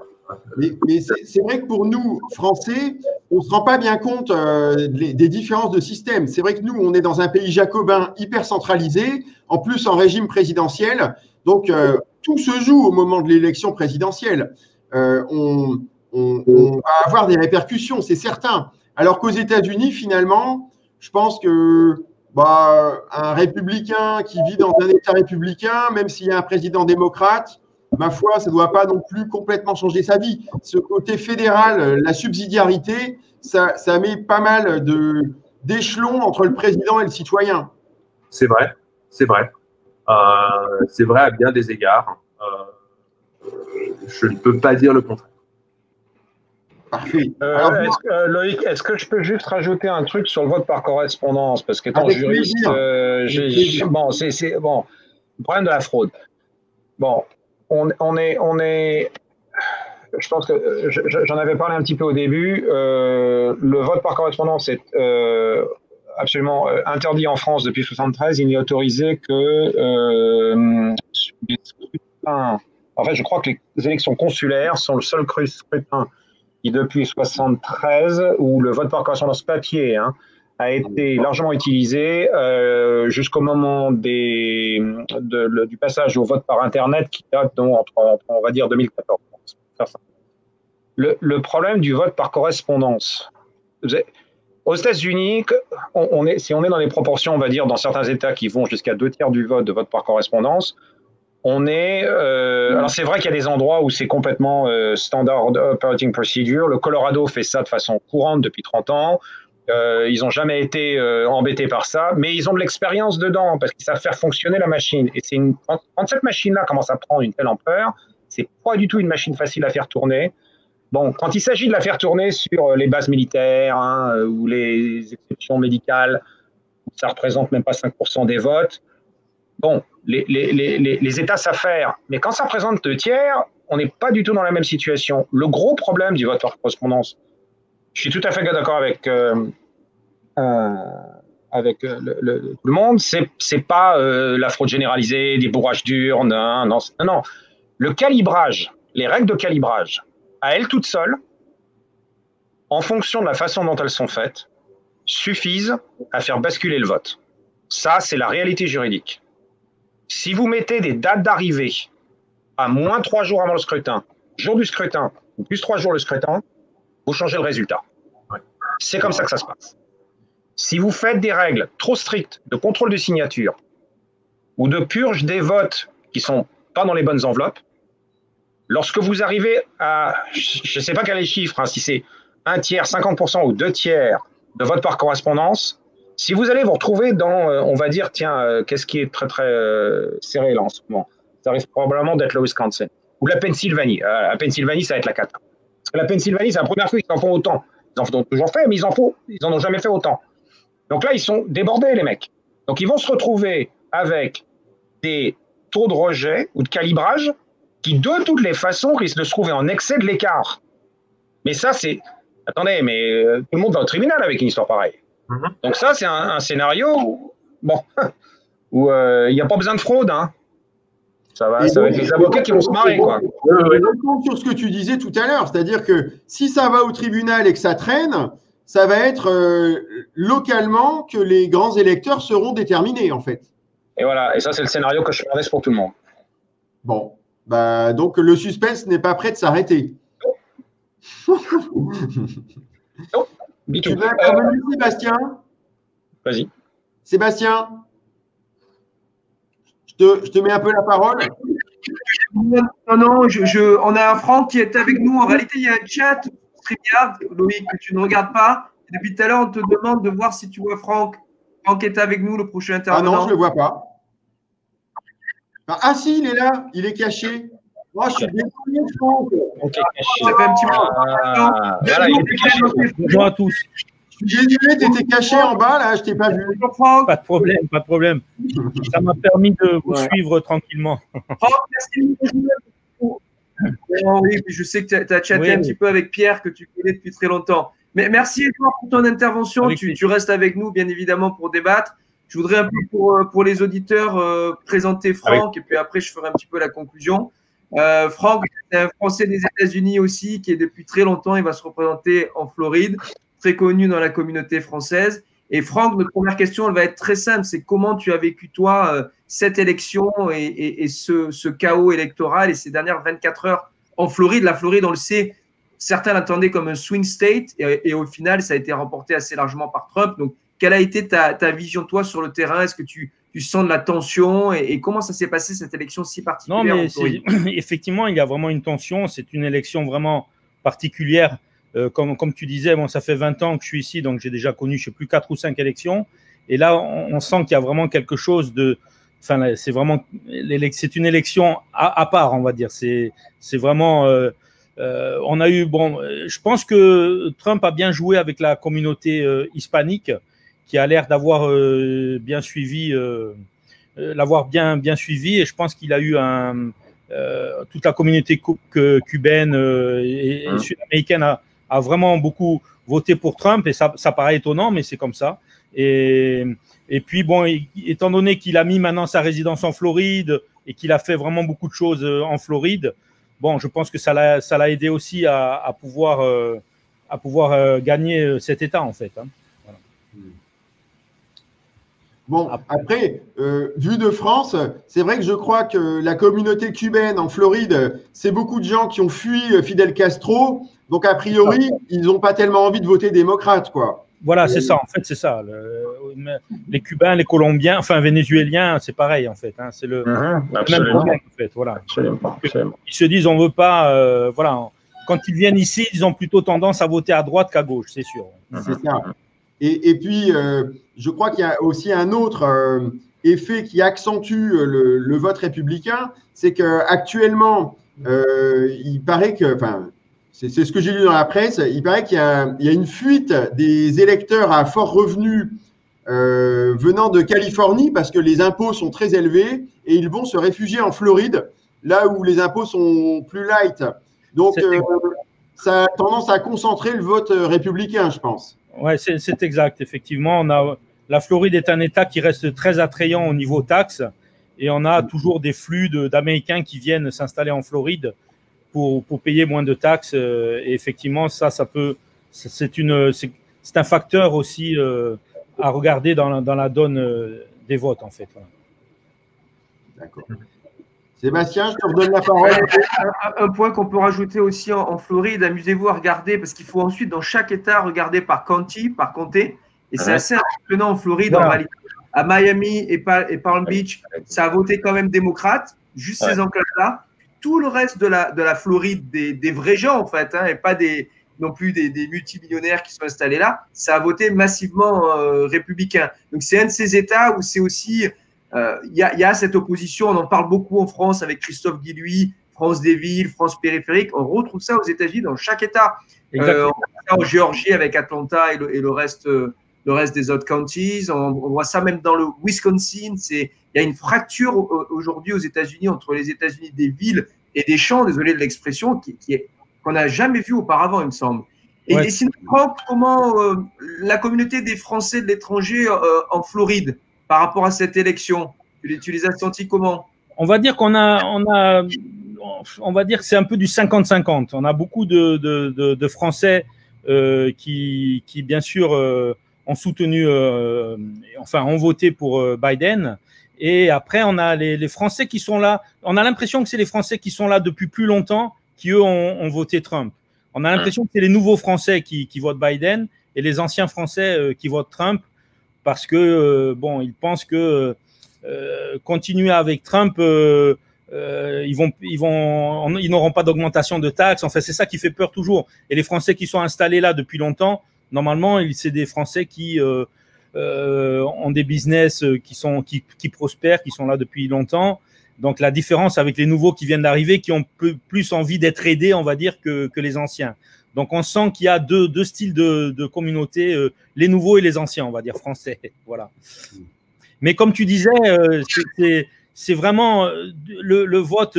Speaker 3: Mais c'est vrai que pour nous, Français, on ne se rend pas bien compte des différences de système. C'est vrai que nous, on est dans un pays jacobin hyper centralisé, en plus en régime présidentiel. Donc, tout se joue au moment de l'élection présidentielle. On va avoir des répercussions, c'est certain. Alors qu'aux États-Unis, finalement, je pense que un républicain qui vit dans un État républicain, même s'il y a un président démocrate, ma foi, ça ne doit pas non plus complètement changer sa vie. Ce côté fédéral, la subsidiarité, ça met pas mal de d'échelon entre le président et le citoyen.
Speaker 4: C'est vrai, c'est vrai. C'est vrai à bien des égards. Je ne peux pas dire le contraire.
Speaker 3: Parfait.
Speaker 2: Loïc, est-ce que je peux juste rajouter un truc sur le vote par correspondance? Parce qu'étant
Speaker 3: avec
Speaker 2: juriste,
Speaker 3: plaisir.
Speaker 2: bon, c'est bon, le problème de la fraude. Bon, on est, je pense que j'en avais parlé un petit peu au début. Le vote par correspondance est absolument interdit en France depuis 1973. Il n'est autorisé que les scrutins. En fait, je crois que les élections consulaires sont le seul scrutin qui, depuis 1973, où le vote par correspondance papier a été largement utilisé jusqu'au moment du passage au vote par Internet qui date entre, on va dire, 2014. Le problème du vote par correspondance, aux États-Unis, si on est dans les proportions, on va dire, dans certains États qui vont jusqu'à 2/3 du vote de vote par correspondance, alors c'est vrai qu'il y a des endroits où c'est complètement standard operating procedure. Le Colorado fait ça de façon courante depuis 30 ans. Ils n'ont jamais été embêtés par ça, mais ils ont de l'expérience dedans parce qu'ils savent faire fonctionner la machine. Et quand cette machine-là commence à prendre une telle ampleur, c'est pas du tout une machine facile à faire tourner. Bon, quand il s'agit de la faire tourner sur les bases militaires ou les exceptions médicales, ça représente même pas 5% des votes. Bon, les États savent faire, mais quand ça représente 2/3, on n'est pas du tout dans la même situation. Le gros problème du vote par correspondance, je suis tout à fait d'accord avec tout le monde, c'est pas la fraude généralisée, des bourrages d'urnes, non. Le calibrage, les règles de calibrage, à elles toutes seules, en fonction de la façon dont elles sont faites, suffisent à faire basculer le vote. Ça, c'est la réalité juridique. Si vous mettez des dates d'arrivée à moins 3 jours avant le scrutin, jour du scrutin, ou plus 3 jours le scrutin, vous changez le résultat. C'est comme ça que ça se passe. Si vous faites des règles trop strictes de contrôle de signature ou de purge des votes qui ne sont pas dans les bonnes enveloppes, lorsque vous arrivez à, je ne sais pas quel est le chiffre, si c'est 1/3, 50% ou 2/3 de vote par correspondance, si vous allez vous retrouver dans, on va dire, tiens, qu'est-ce qui est très très serré là en ce moment? Ça risque probablement d'être le Wisconsin ou la Pennsylvanie. La Pennsylvanie, ça va être la cata. Parce que la Pennsylvanie, c'est la première fois qu'ils en font autant. Ils en ont toujours fait, mais ils en ont jamais fait autant. Donc là, ils sont débordés, les mecs. Donc ils vont se retrouver avec des taux de rejet ou de calibrage qui, de toutes les façons, risquent de se trouver en excès de l'écart. Mais ça, c'est... Attendez, mais tout le monde va au tribunal avec une histoire pareille. Donc ça, c'est un scénario où il n'y a pas besoin de fraude. Ça va être les avocats qui vont se marrer, quoi.
Speaker 3: Sur ce que tu disais tout à l'heure, c'est-à-dire que si ça va au tribunal et que ça traîne, ça va être localement que les grands électeurs seront déterminés, en fait.
Speaker 2: Et voilà, et ça, c'est le scénario que je laisse pour tout le monde.
Speaker 3: Bon, donc le suspense n'est pas prêt de s'arrêter.
Speaker 2: Non, du tout.
Speaker 3: Tu veux intervenir, Sébastien?
Speaker 2: Vas-y.
Speaker 3: Sébastien, je te mets un peu la parole.
Speaker 1: Non, on a Franck qui est avec nous. En réalité, il y a un chat, StreamYard, Loïc, que tu ne regardes pas. Et depuis tout à l'heure, on te demande de voir si tu vois Franck. Franck est avec nous, le prochain intervenant.
Speaker 3: Ah non, je ne le vois pas. Ah si, il est là, il est caché. Oh, je suis désolé, Franck.
Speaker 1: Ça fait un petit moment.
Speaker 2: Voilà, il est caché.
Speaker 5: Bonjour à tous.
Speaker 3: Je suis désolé, tu étais caché en bas, là, je ne t'ai pas vu.
Speaker 1: Bonjour Franck.
Speaker 5: Pas de problème, pas de problème. Ça m'a permis de vous suivre tranquillement.
Speaker 1: Franck, merci. Oui, je sais que tu as chaté un petit peu avec Pierre, que tu connais depuis très longtemps. Mais merci encore pour ton intervention. Tu restes avec nous, bien évidemment, pour débattre. Je voudrais un peu, pour les auditeurs, présenter Franck, et puis après, je ferai un petit peu la conclusion. Franck, c'est un Français des États-Unis aussi, qui est depuis très longtemps, il va se représenter en Floride, très connu dans la communauté française. Et Franck, notre première question, elle va être très simple. C'est comment tu as vécu, toi, cette élection et ce chaos électoral et ces dernières 24 heures en Floride. La Floride, on le sait, certains l'attendaient comme un swing state et au final, ça a été remporté assez largement par Trump. Donc, quelle a été ta vision, toi, sur le terrain? Est-ce que tu sens de la tension et comment ça s'est passé, cette élection si particulière?
Speaker 5: Non, mais effectivement, il y a vraiment une tension. C'est une élection vraiment particulière Comme tu disais, bon, ça fait 20 ans que je suis ici, donc j'ai déjà connu, je ne sais plus, 4 ou 5 élections. Et là, on sent qu'il y a vraiment quelque chose de… Enfin, c'est une élection à part, on va dire. C'est vraiment… on a eu… Bon, je pense que Trump a bien joué avec la communauté hispanique, qui a l'air d'avoir bien suivi… l'avoir bien suivi. Et je pense qu'il a eu toute la communauté cubaine et sud-américaine a vraiment beaucoup voté pour Trump, et ça paraît étonnant, mais c'est comme ça. Et puis, bon, étant donné qu'il a mis maintenant sa résidence en Floride et qu'il a fait vraiment beaucoup de choses en Floride, bon, je pense que ça l'a aidé aussi à pouvoir gagner cet État, en fait. Hein. Voilà.
Speaker 3: Bon, après, vu de France, c'est vrai que je crois que la communauté cubaine en Floride, c'est beaucoup de gens qui ont fui Fidel Castro. Donc, a priori, ils n'ont pas tellement envie de voter démocrate, quoi.
Speaker 5: Voilà, c'est ça. En fait, c'est ça. Les Cubains, les Colombiens, enfin, Vénézuéliens, c'est pareil, en fait. Hein. C'est le même problème, en fait. Voilà.
Speaker 2: Absolument.
Speaker 5: Ils se disent, on veut pas… voilà. Quand ils viennent ici, ils ont plutôt tendance à voter à droite qu'à gauche, c'est sûr.
Speaker 3: C'est ça. Et puis, je crois qu'il y a aussi un autre effet qui accentue le vote républicain, c'est qu'actuellement, il paraît que, enfin, c'est ce que j'ai lu dans la presse, il paraît qu'il y a une fuite des électeurs à fort revenu venant de Californie parce que les impôts sont très élevés et ils vont se réfugier en Floride, là où les impôts sont plus light. Donc, ça a tendance à concentrer le vote républicain, je pense.
Speaker 5: Oui, c'est exact. Effectivement, la Floride est un État qui reste très attrayant au niveau taxes, et on a toujours des flux d'Américains qui viennent s'installer en Floride pour payer moins de taxes. Et effectivement, c'est un facteur aussi à regarder dans la donne des votes, en fait. Voilà.
Speaker 3: D'accord. Sébastien, je te redonne la parole.
Speaker 1: Un point qu'on peut rajouter aussi en Floride, amusez-vous à regarder, parce qu'il faut ensuite dans chaque État regarder par county, par comté, et c'est assez impressionnant en Floride. En réalité, à Miami et Palm Beach, ça a voté quand même démocrate, juste ces enclaves-là. Tout le reste de la Floride, des vrais gens en fait, hein, et pas non plus des multimillionnaires qui sont installés là, ça a voté massivement républicain. Donc c'est un de ces États où c'est aussi… Il y a cette opposition, on en parle beaucoup en France avec Christophe Guilluy, France des villes, France périphérique. On retrouve ça aux États-Unis dans chaque État. On voit ça en Géorgie avec Atlanta et le reste des autres counties. On voit ça même dans le Wisconsin. Il y a une fracture aujourd'hui aux États-Unis entre les États-Unis des villes et des champs, désolé de l'expression, qu'on n'a jamais vu auparavant, il me semble. Et sinon, comment la communauté des Français de l'étranger en Floride par rapport à cette élection, tu les as sentis comment?
Speaker 5: On va dire on va dire que c'est un peu du 50-50. On a beaucoup de Français qui bien sûr ont soutenu, ont voté pour Biden. Et après, on a les Français qui sont là. On a l'impression que c'est les Français qui sont là depuis plus longtemps qui, eux, ont voté Trump. On a l'impression que c'est les nouveaux Français qui votent Biden et les anciens Français qui votent Trump, parce que ils pensent que continuer avec Trump, ils n'auront pas d'augmentation de taxes. En fait, c'est ça qui fait peur toujours. Et les Français qui sont installés là depuis longtemps, normalement, c'est des Français qui ont des business qui prospèrent, qui sont là depuis longtemps. Donc la différence avec les nouveaux qui viennent d'arriver, qui ont plus envie d'être aidés, on va dire, que les anciens. Donc, on sent qu'il y a deux styles de communauté, les nouveaux et les anciens, on va dire, français. Voilà. Mais comme tu disais, c'est vraiment le vote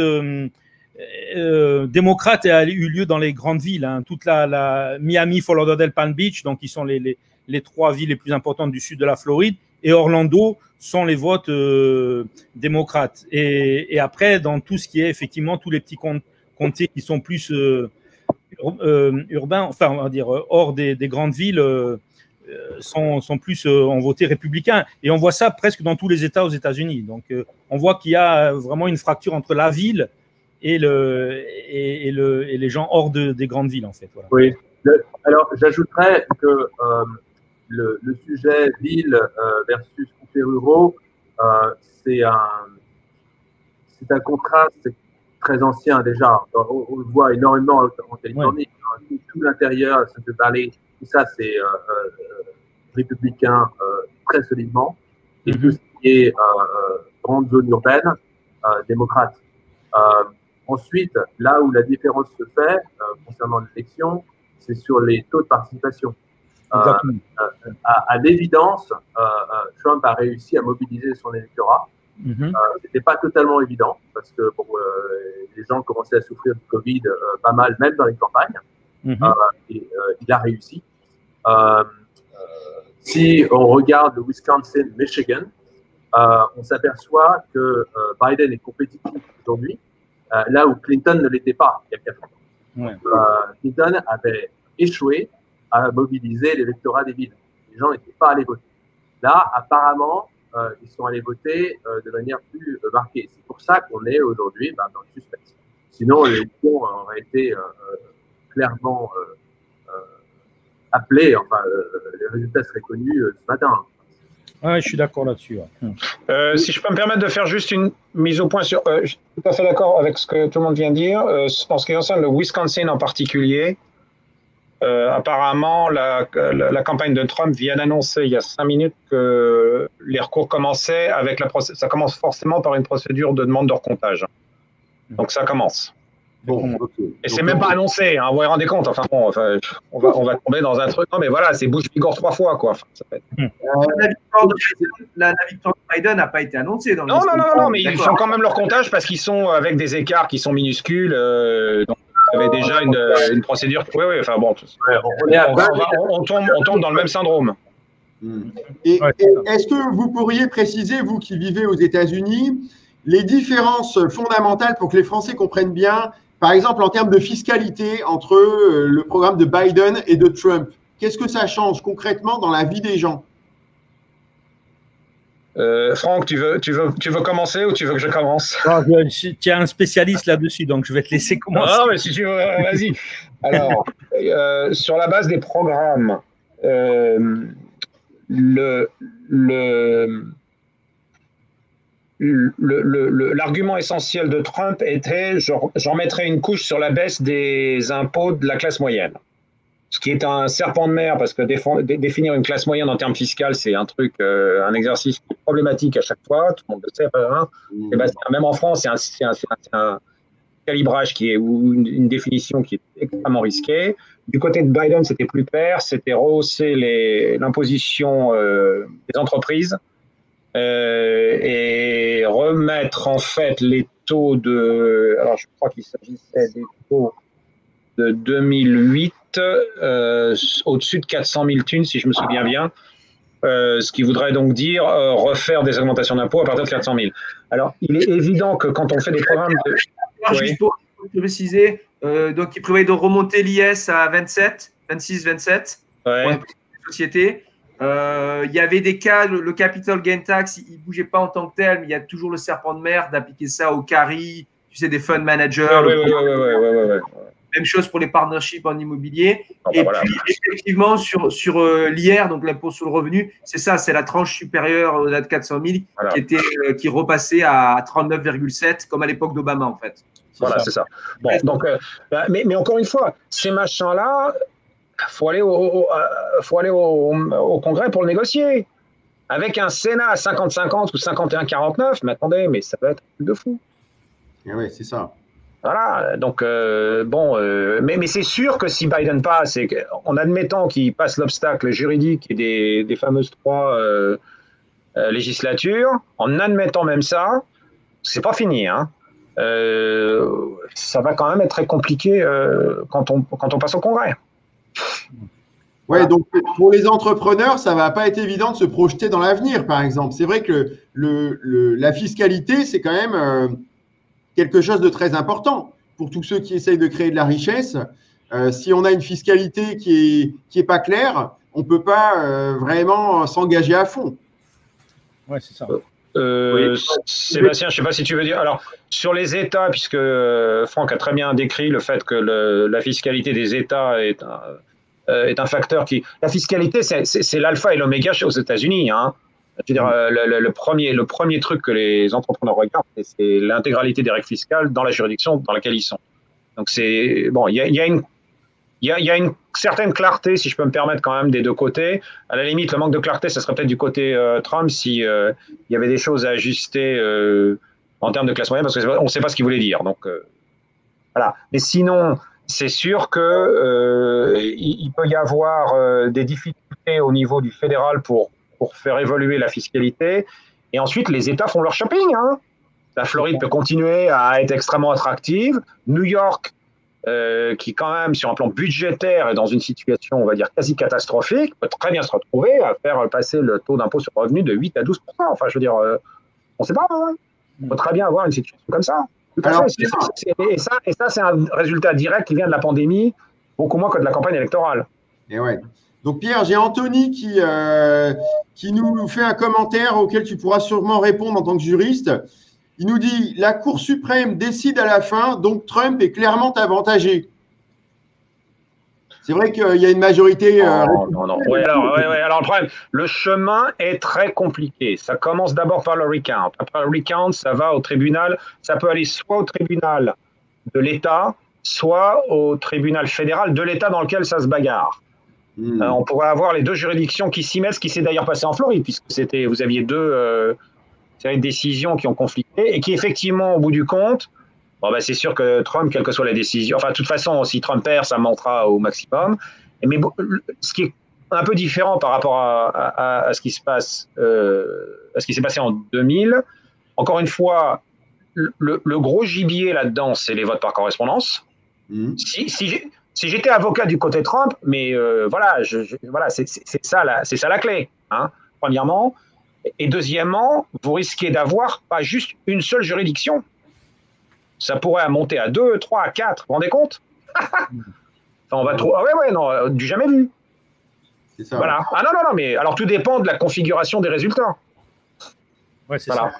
Speaker 5: démocrate a eu lieu dans les grandes villes. Hein. Toute la Miami, Fort Lauderdale, Palm Beach, donc qui sont les trois villes les plus importantes du sud de la Floride, et Orlando sont les votes démocrates. Et après, dans tout ce qui est effectivement tous les petits comtés qui sont plus urbains, enfin on va dire hors des grandes villes, sont plus ont voté républicain. Et on voit ça presque dans tous les États aux États-Unis. Donc on voit qu'il y a vraiment une fracture entre la ville et les gens hors des grandes villes en fait. Voilà.
Speaker 4: Oui. Alors j'ajouterais que le sujet ville versus côté ruraux, c'est un contraste très ancien déjà. On le voit énormément en Californie. tout l'intérieur, ça peut parler, tout ça, c'est républicain très solidement. Et tout ce qui est grande zone urbaine, démocrate. Ensuite, là où la différence se fait concernant l'élection, c'est sur les taux de participation. À l'évidence, Trump a réussi à mobiliser son électorat. C'était pas totalement évident parce que les gens commençaient à souffrir du Covid pas mal, même dans les campagnes. Et il a réussi. Si on regarde le Wisconsin, Michigan, on s'aperçoit que Biden est compétitif aujourd'hui, là où Clinton ne l'était pas il y a 4 ans. Clinton avait échoué à mobiliser l'électorat des villes. Les gens n'étaient pas allés voter. Là, apparemment, ils sont allés voter de manière plus marquée. C'est pour ça qu'on est aujourd'hui dans le suspense. Sinon, l'élection aurait été clairement appelée, enfin, les résultats seraient connus ce matin.
Speaker 5: Ouais, je suis d'accord là-dessus.
Speaker 2: Si je peux me permettre de faire juste une mise au point sur. Je suis tout à fait d'accord avec ce que tout le monde vient de dire. En ce qui concerne le Wisconsin en particulier, apparemment, la campagne de Trump vient d'annoncer il y a 5 minutes que les recours commençaient avec ça commence forcément par une procédure de demande de recomptage. Donc ça commence.
Speaker 3: Bon,
Speaker 2: et c'est même pas annoncé, hein, vous vous rendez compte. Enfin bon, on va tomber dans un truc. Non mais voilà, c'est Bush Bigorre 3 fois quoi. Enfin, ça fait...
Speaker 1: la victoire de Biden n'a pas été annoncée dans le
Speaker 2: non, mais ils font quand même leur comptage parce qu'ils sont avec des écarts qui sont minuscules. Donc il y avait déjà une procédure. Oui, enfin bon. On tombe dans le même syndrome.
Speaker 3: Et est-ce que vous pourriez préciser, vous qui vivez aux États-Unis, les différences fondamentales pour que les Français comprennent bien, par exemple en termes de fiscalité entre le programme de Biden et de Trump? Qu'est-ce que ça change concrètement dans la vie des gens?
Speaker 2: Franck, tu veux commencer ou tu veux que je commence?
Speaker 5: Tu es un spécialiste là-dessus, donc je vais te laisser commencer.
Speaker 2: Non, mais si tu veux, vas-y. Alors, sur la base des programmes, l'argument essentiel de Trump était j'en mettrai une couche sur la baisse des impôts de la classe moyenne. Ce qui est un serpent de mer, parce que définir une classe moyenne en termes fiscaux, c'est un truc, un exercice problématique à chaque fois, tout le monde le sait. Hein. Même en France, c'est un calibrage ou une définition qui est extrêmement risquée. Du côté de Biden, c'était plus clair, c'était rehausser l'imposition des entreprises et remettre en fait les taux alors je crois qu'il s'agissait des taux de 2008 au-dessus de 400 000 thunes, si je me souviens bien, ce qui voudrait donc dire refaire des augmentations d'impôts à partir de 400 000. Alors, il est évident que quand on fait des programmes de...
Speaker 1: Juste pour préciser, donc il prévoyait de remonter l'IS à 26, 27 pour les sociétés. Il y avait des cas, le capital gain tax, il ne bougeait pas en tant que tel, mais il y a toujours le serpent de mer d'appliquer ça au carry, tu sais, des fund managers. Même chose pour les partnerships en immobilier. Puis, effectivement, sur l'IR, donc l'impôt sur le revenu, c'est ça, c'est la tranche supérieure au-delà de 400 000 qui repassait à 39,7 comme à l'époque d'Obama, en fait.
Speaker 2: C'est ça. Bon, donc, mais encore une fois, ces machins-là, faut aller au Congrès pour le négocier. Avec un Sénat à 50-50 ou 51-49, mais attendez, mais ça va être un truc de fou.
Speaker 3: Oui, c'est ça.
Speaker 2: Voilà, donc mais c'est sûr que si Biden passe, en admettant qu'il passe l'obstacle juridique et des fameuses 3 législatures, en admettant même ça, c'est pas fini, hein. Ça va quand même être très compliqué quand on passe au Congrès.
Speaker 3: Ouais, donc pour les entrepreneurs, ça va pas être évident de se projeter dans l'avenir, par exemple. C'est vrai que la fiscalité, c'est quand même quelque chose de très important pour tous ceux qui essayent de créer de la richesse. Si on a une fiscalité qui est pas claire, on peut pas vraiment s'engager à fond.
Speaker 5: Ouais, c'est ça.
Speaker 2: Sébastien, je sais pas si tu veux dire. Alors, sur les États, puisque Franck a très bien décrit le fait que la fiscalité des États est un facteur qui. La fiscalité, c'est l'alpha et l'oméga aux États-Unis, hein. Je veux dire, le premier truc que les entrepreneurs regardent, c'est l'intégralité des règles fiscales dans la juridiction dans laquelle ils sont. Donc, c'est bon, il y a une il y a une certaine clarté, si je peux me permettre quand même, des deux côtés. À la limite, le manque de clarté, ça serait peut-être du côté Trump si il y avait des choses à ajuster en termes de classe moyenne, parce qu'on ne sait pas ce qu'il voulait dire. Donc, voilà. Mais sinon, c'est sûr que il peut y avoir des difficultés au niveau du fédéral pour faire évoluer la fiscalité. Et ensuite, les États font leur shopping. Hein. La Floride peut continuer à être extrêmement attractive. New York, qui quand même, sur un plan budgétaire, est dans une situation, on va dire, quasi catastrophique, peut très bien se retrouver à faire passer le taux d'impôt sur le revenu de 8 à 12%. Enfin, je veux dire, on ne sait pas. Hein. On peut très bien avoir une situation comme ça. Alors, et ça, c'est un résultat direct qui vient de la pandémie, beaucoup moins que de la campagne électorale.
Speaker 3: Et ouais. Donc, Pierre, j'ai Anthony qui nous fait un commentaire auquel tu pourras sûrement répondre en tant que juriste. Il nous dit « La Cour suprême décide à la fin, donc Trump est clairement avantagé. » C'est vrai qu'il y a une majorité…
Speaker 2: non. Ouais, alors, le problème, le chemin est très compliqué. Ça commence d'abord par le recount. Après le recount, ça va au tribunal. Ça peut aller soit au tribunal de l'État, soit au tribunal fédéral de l'État dans lequel ça se bagarre. On pourrait avoir les deux juridictions qui s'y mettent, ce qui s'est d'ailleurs passé en Floride, puisque vous aviez deux décisions qui ont conflicté et qui, effectivement, au bout du compte, c'est sûr que Trump, quelle que soit la décision, enfin, de toute façon, si Trump perd, ça montera au maximum. Mais ce qui est un peu différent par rapport à ce qui se passe, à ce qui s'est passé en 2000, encore une fois, le gros gibier là-dedans, c'est les votes par correspondance. Si j'étais avocat du côté Trump, mais voilà, c'est ça la clé, hein, premièrement. Et deuxièmement, vous risquez d'avoir pas juste une seule juridiction. Ça pourrait monter à 2, 3, 4. Vous vous rendez compte? Enfin, on va trop. Ah ouais, non, du jamais vu.
Speaker 3: C'est ça.
Speaker 2: Voilà. Ah non, mais alors tout dépend de la configuration des résultats.
Speaker 5: Ouais, c'est ça.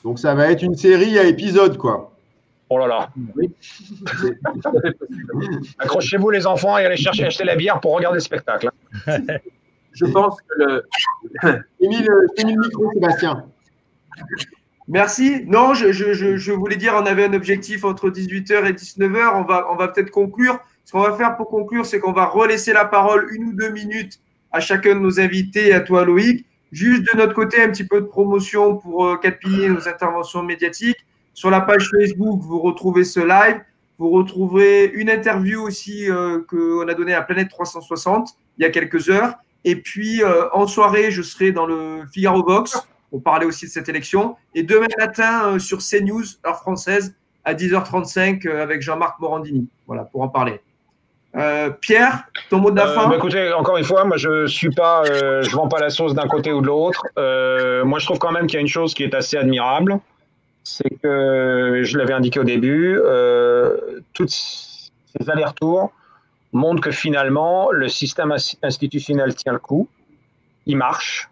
Speaker 3: Donc ça va être une série à épisodes, quoi.
Speaker 2: Oh là là. Oui. Accrochez-vous les enfants et allez acheter la bière pour regarder le spectacle.
Speaker 4: Je pense que
Speaker 3: J'ai mis le micro, Sébastien.
Speaker 1: Merci. Non, je voulais dire, on avait un objectif entre 18h et 19h. On va peut-être conclure. Ce qu'on va faire pour conclure, c'est qu'on va relaisser la parole 1 ou 2 minutes à chacun de nos invités et à toi, Loïc. Juste de notre côté, un petit peu de promotion pour 4 piliers, nos interventions médiatiques. Sur la page Facebook, vous retrouvez ce live. Vous retrouverez une interview aussi qu'on a donnée à Planète 360 il y a quelques heures. Et puis, en soirée, je serai dans le Figaro Box pour parler aussi de cette élection. Et demain matin, sur CNews, heure française, à 10h35, avec Jean-Marc Morandini. Voilà, pour en parler. Pierre, ton mot de la fin?
Speaker 2: Écoutez, encore une fois, moi, je vends pas la sauce d'un côté ou de l'autre. Moi, je trouve quand même qu'il y a une chose qui est assez admirable. C'est que, je l'avais indiqué au début, tous ces allers-retours montrent que finalement, le système institutionnel tient le coup. Il marche.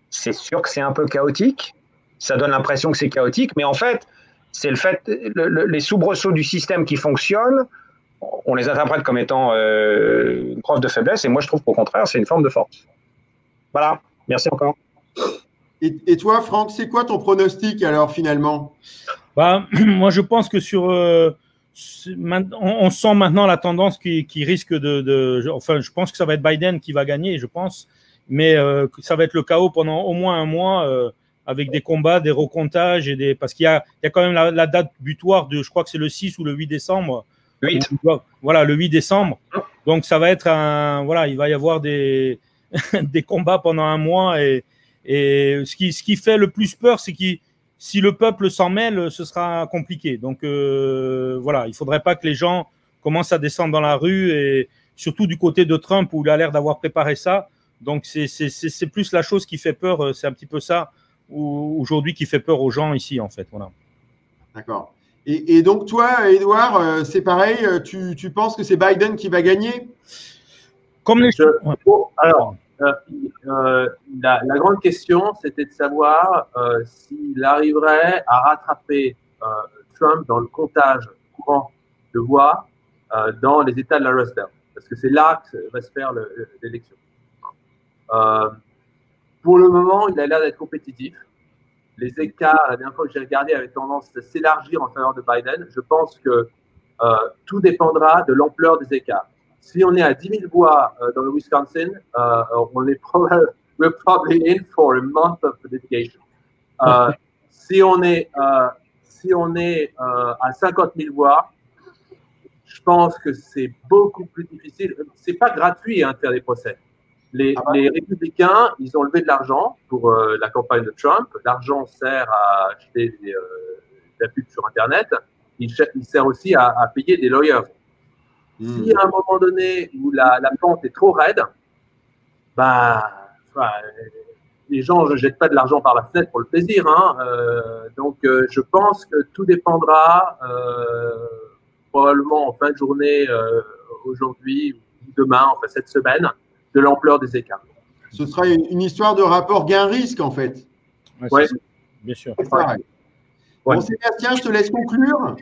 Speaker 2: C'est sûr que c'est un peu chaotique. Ça donne l'impression que c'est chaotique, mais en fait, c'est les soubresauts du système qui fonctionnent, on les interprète comme étant une preuve de faiblesse, et moi je trouve qu'au contraire, c'est une forme de force. Voilà, merci encore.
Speaker 3: Et toi, Franck, c'est quoi ton pronostic alors finalement?
Speaker 5: Moi, je pense que on sent maintenant la tendance qui risque enfin, je pense que ça va être Biden qui va gagner, je pense, mais que ça va être le chaos pendant au moins un mois avec des combats, des recomptages parce qu'il y a quand même la date butoir je crois que c'est le 6 ou le 8 décembre.
Speaker 2: 8.
Speaker 5: Voilà, le 8 décembre. Donc ça va être il va y avoir des combats pendant un mois et ce qui fait le plus peur, c'est que si le peuple s'en mêle, ce sera compliqué. Donc voilà, il faudrait pas que les gens commencent à descendre dans la rue, et surtout du côté de Trump où il a l'air d'avoir préparé ça. Donc c'est plus la chose qui fait peur. C'est un petit peu ça aujourd'hui qui fait peur aux gens ici, en fait. Voilà.
Speaker 3: D'accord. Et donc toi, Edouard, c'est pareil. Tu penses que c'est Biden qui va gagner?
Speaker 5: Comme les.
Speaker 4: Alors. La grande question, c'était de savoir s'il arriverait à rattraper Trump dans le comptage courant de voix dans les États de la Rust Belt, parce que c'est là que va se faire l'élection. Pour le moment, il a l'air d'être compétitif. Les écarts, la dernière fois que j'ai regardé, avaient tendance à s'élargir en faveur de Biden. Je pense que tout dépendra de l'ampleur des écarts. Si on est à 10 000 voix dans le Wisconsin, on est we're probably in for a month of litigation. Si on est à 50 000 voix, je pense que c'est beaucoup plus difficile. C'est pas gratuit de faire des procès. Les républicains, ils ont levé de l'argent pour la campagne de Trump. L'argent sert à acheter de la pub sur Internet. Il sert aussi à payer des lawyers. Si à un moment donné où la pente est trop raide, les gens ne jettent pas de l'argent par la fenêtre pour le plaisir. Donc, je pense que tout dépendra probablement en fin de journée aujourd'hui ou demain, enfin cette semaine, de l'ampleur des écarts.
Speaker 3: Ce sera une histoire de rapport gain-risque, en fait.
Speaker 5: Oui, bien sûr.
Speaker 3: Bon, Sébastien, je te laisse conclure.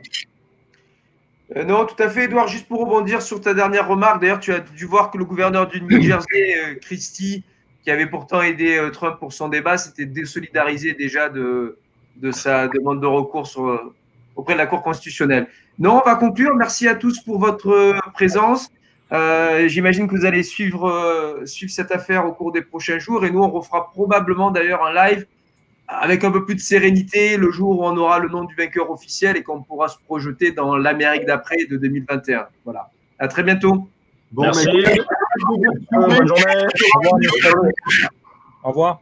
Speaker 1: Non, tout à fait, Edouard. Juste pour rebondir sur ta dernière remarque, d'ailleurs, tu as dû voir que le gouverneur du New Jersey, Christie, qui avait pourtant aidé Trump pour son débat, s'était désolidarisé déjà de sa demande de recours auprès de la Cour constitutionnelle. Non, on va conclure. Merci à tous pour votre présence. J'imagine que vous allez suivre cette affaire au cours des prochains jours et nous, on refera probablement d'ailleurs un live avec un peu plus de sérénité le jour où on aura le nom du vainqueur officiel et qu'on pourra se projeter dans l'Amérique d'après de 2021. Voilà. À très bientôt.
Speaker 2: Bon, merci. Bonne journée.
Speaker 5: Au revoir.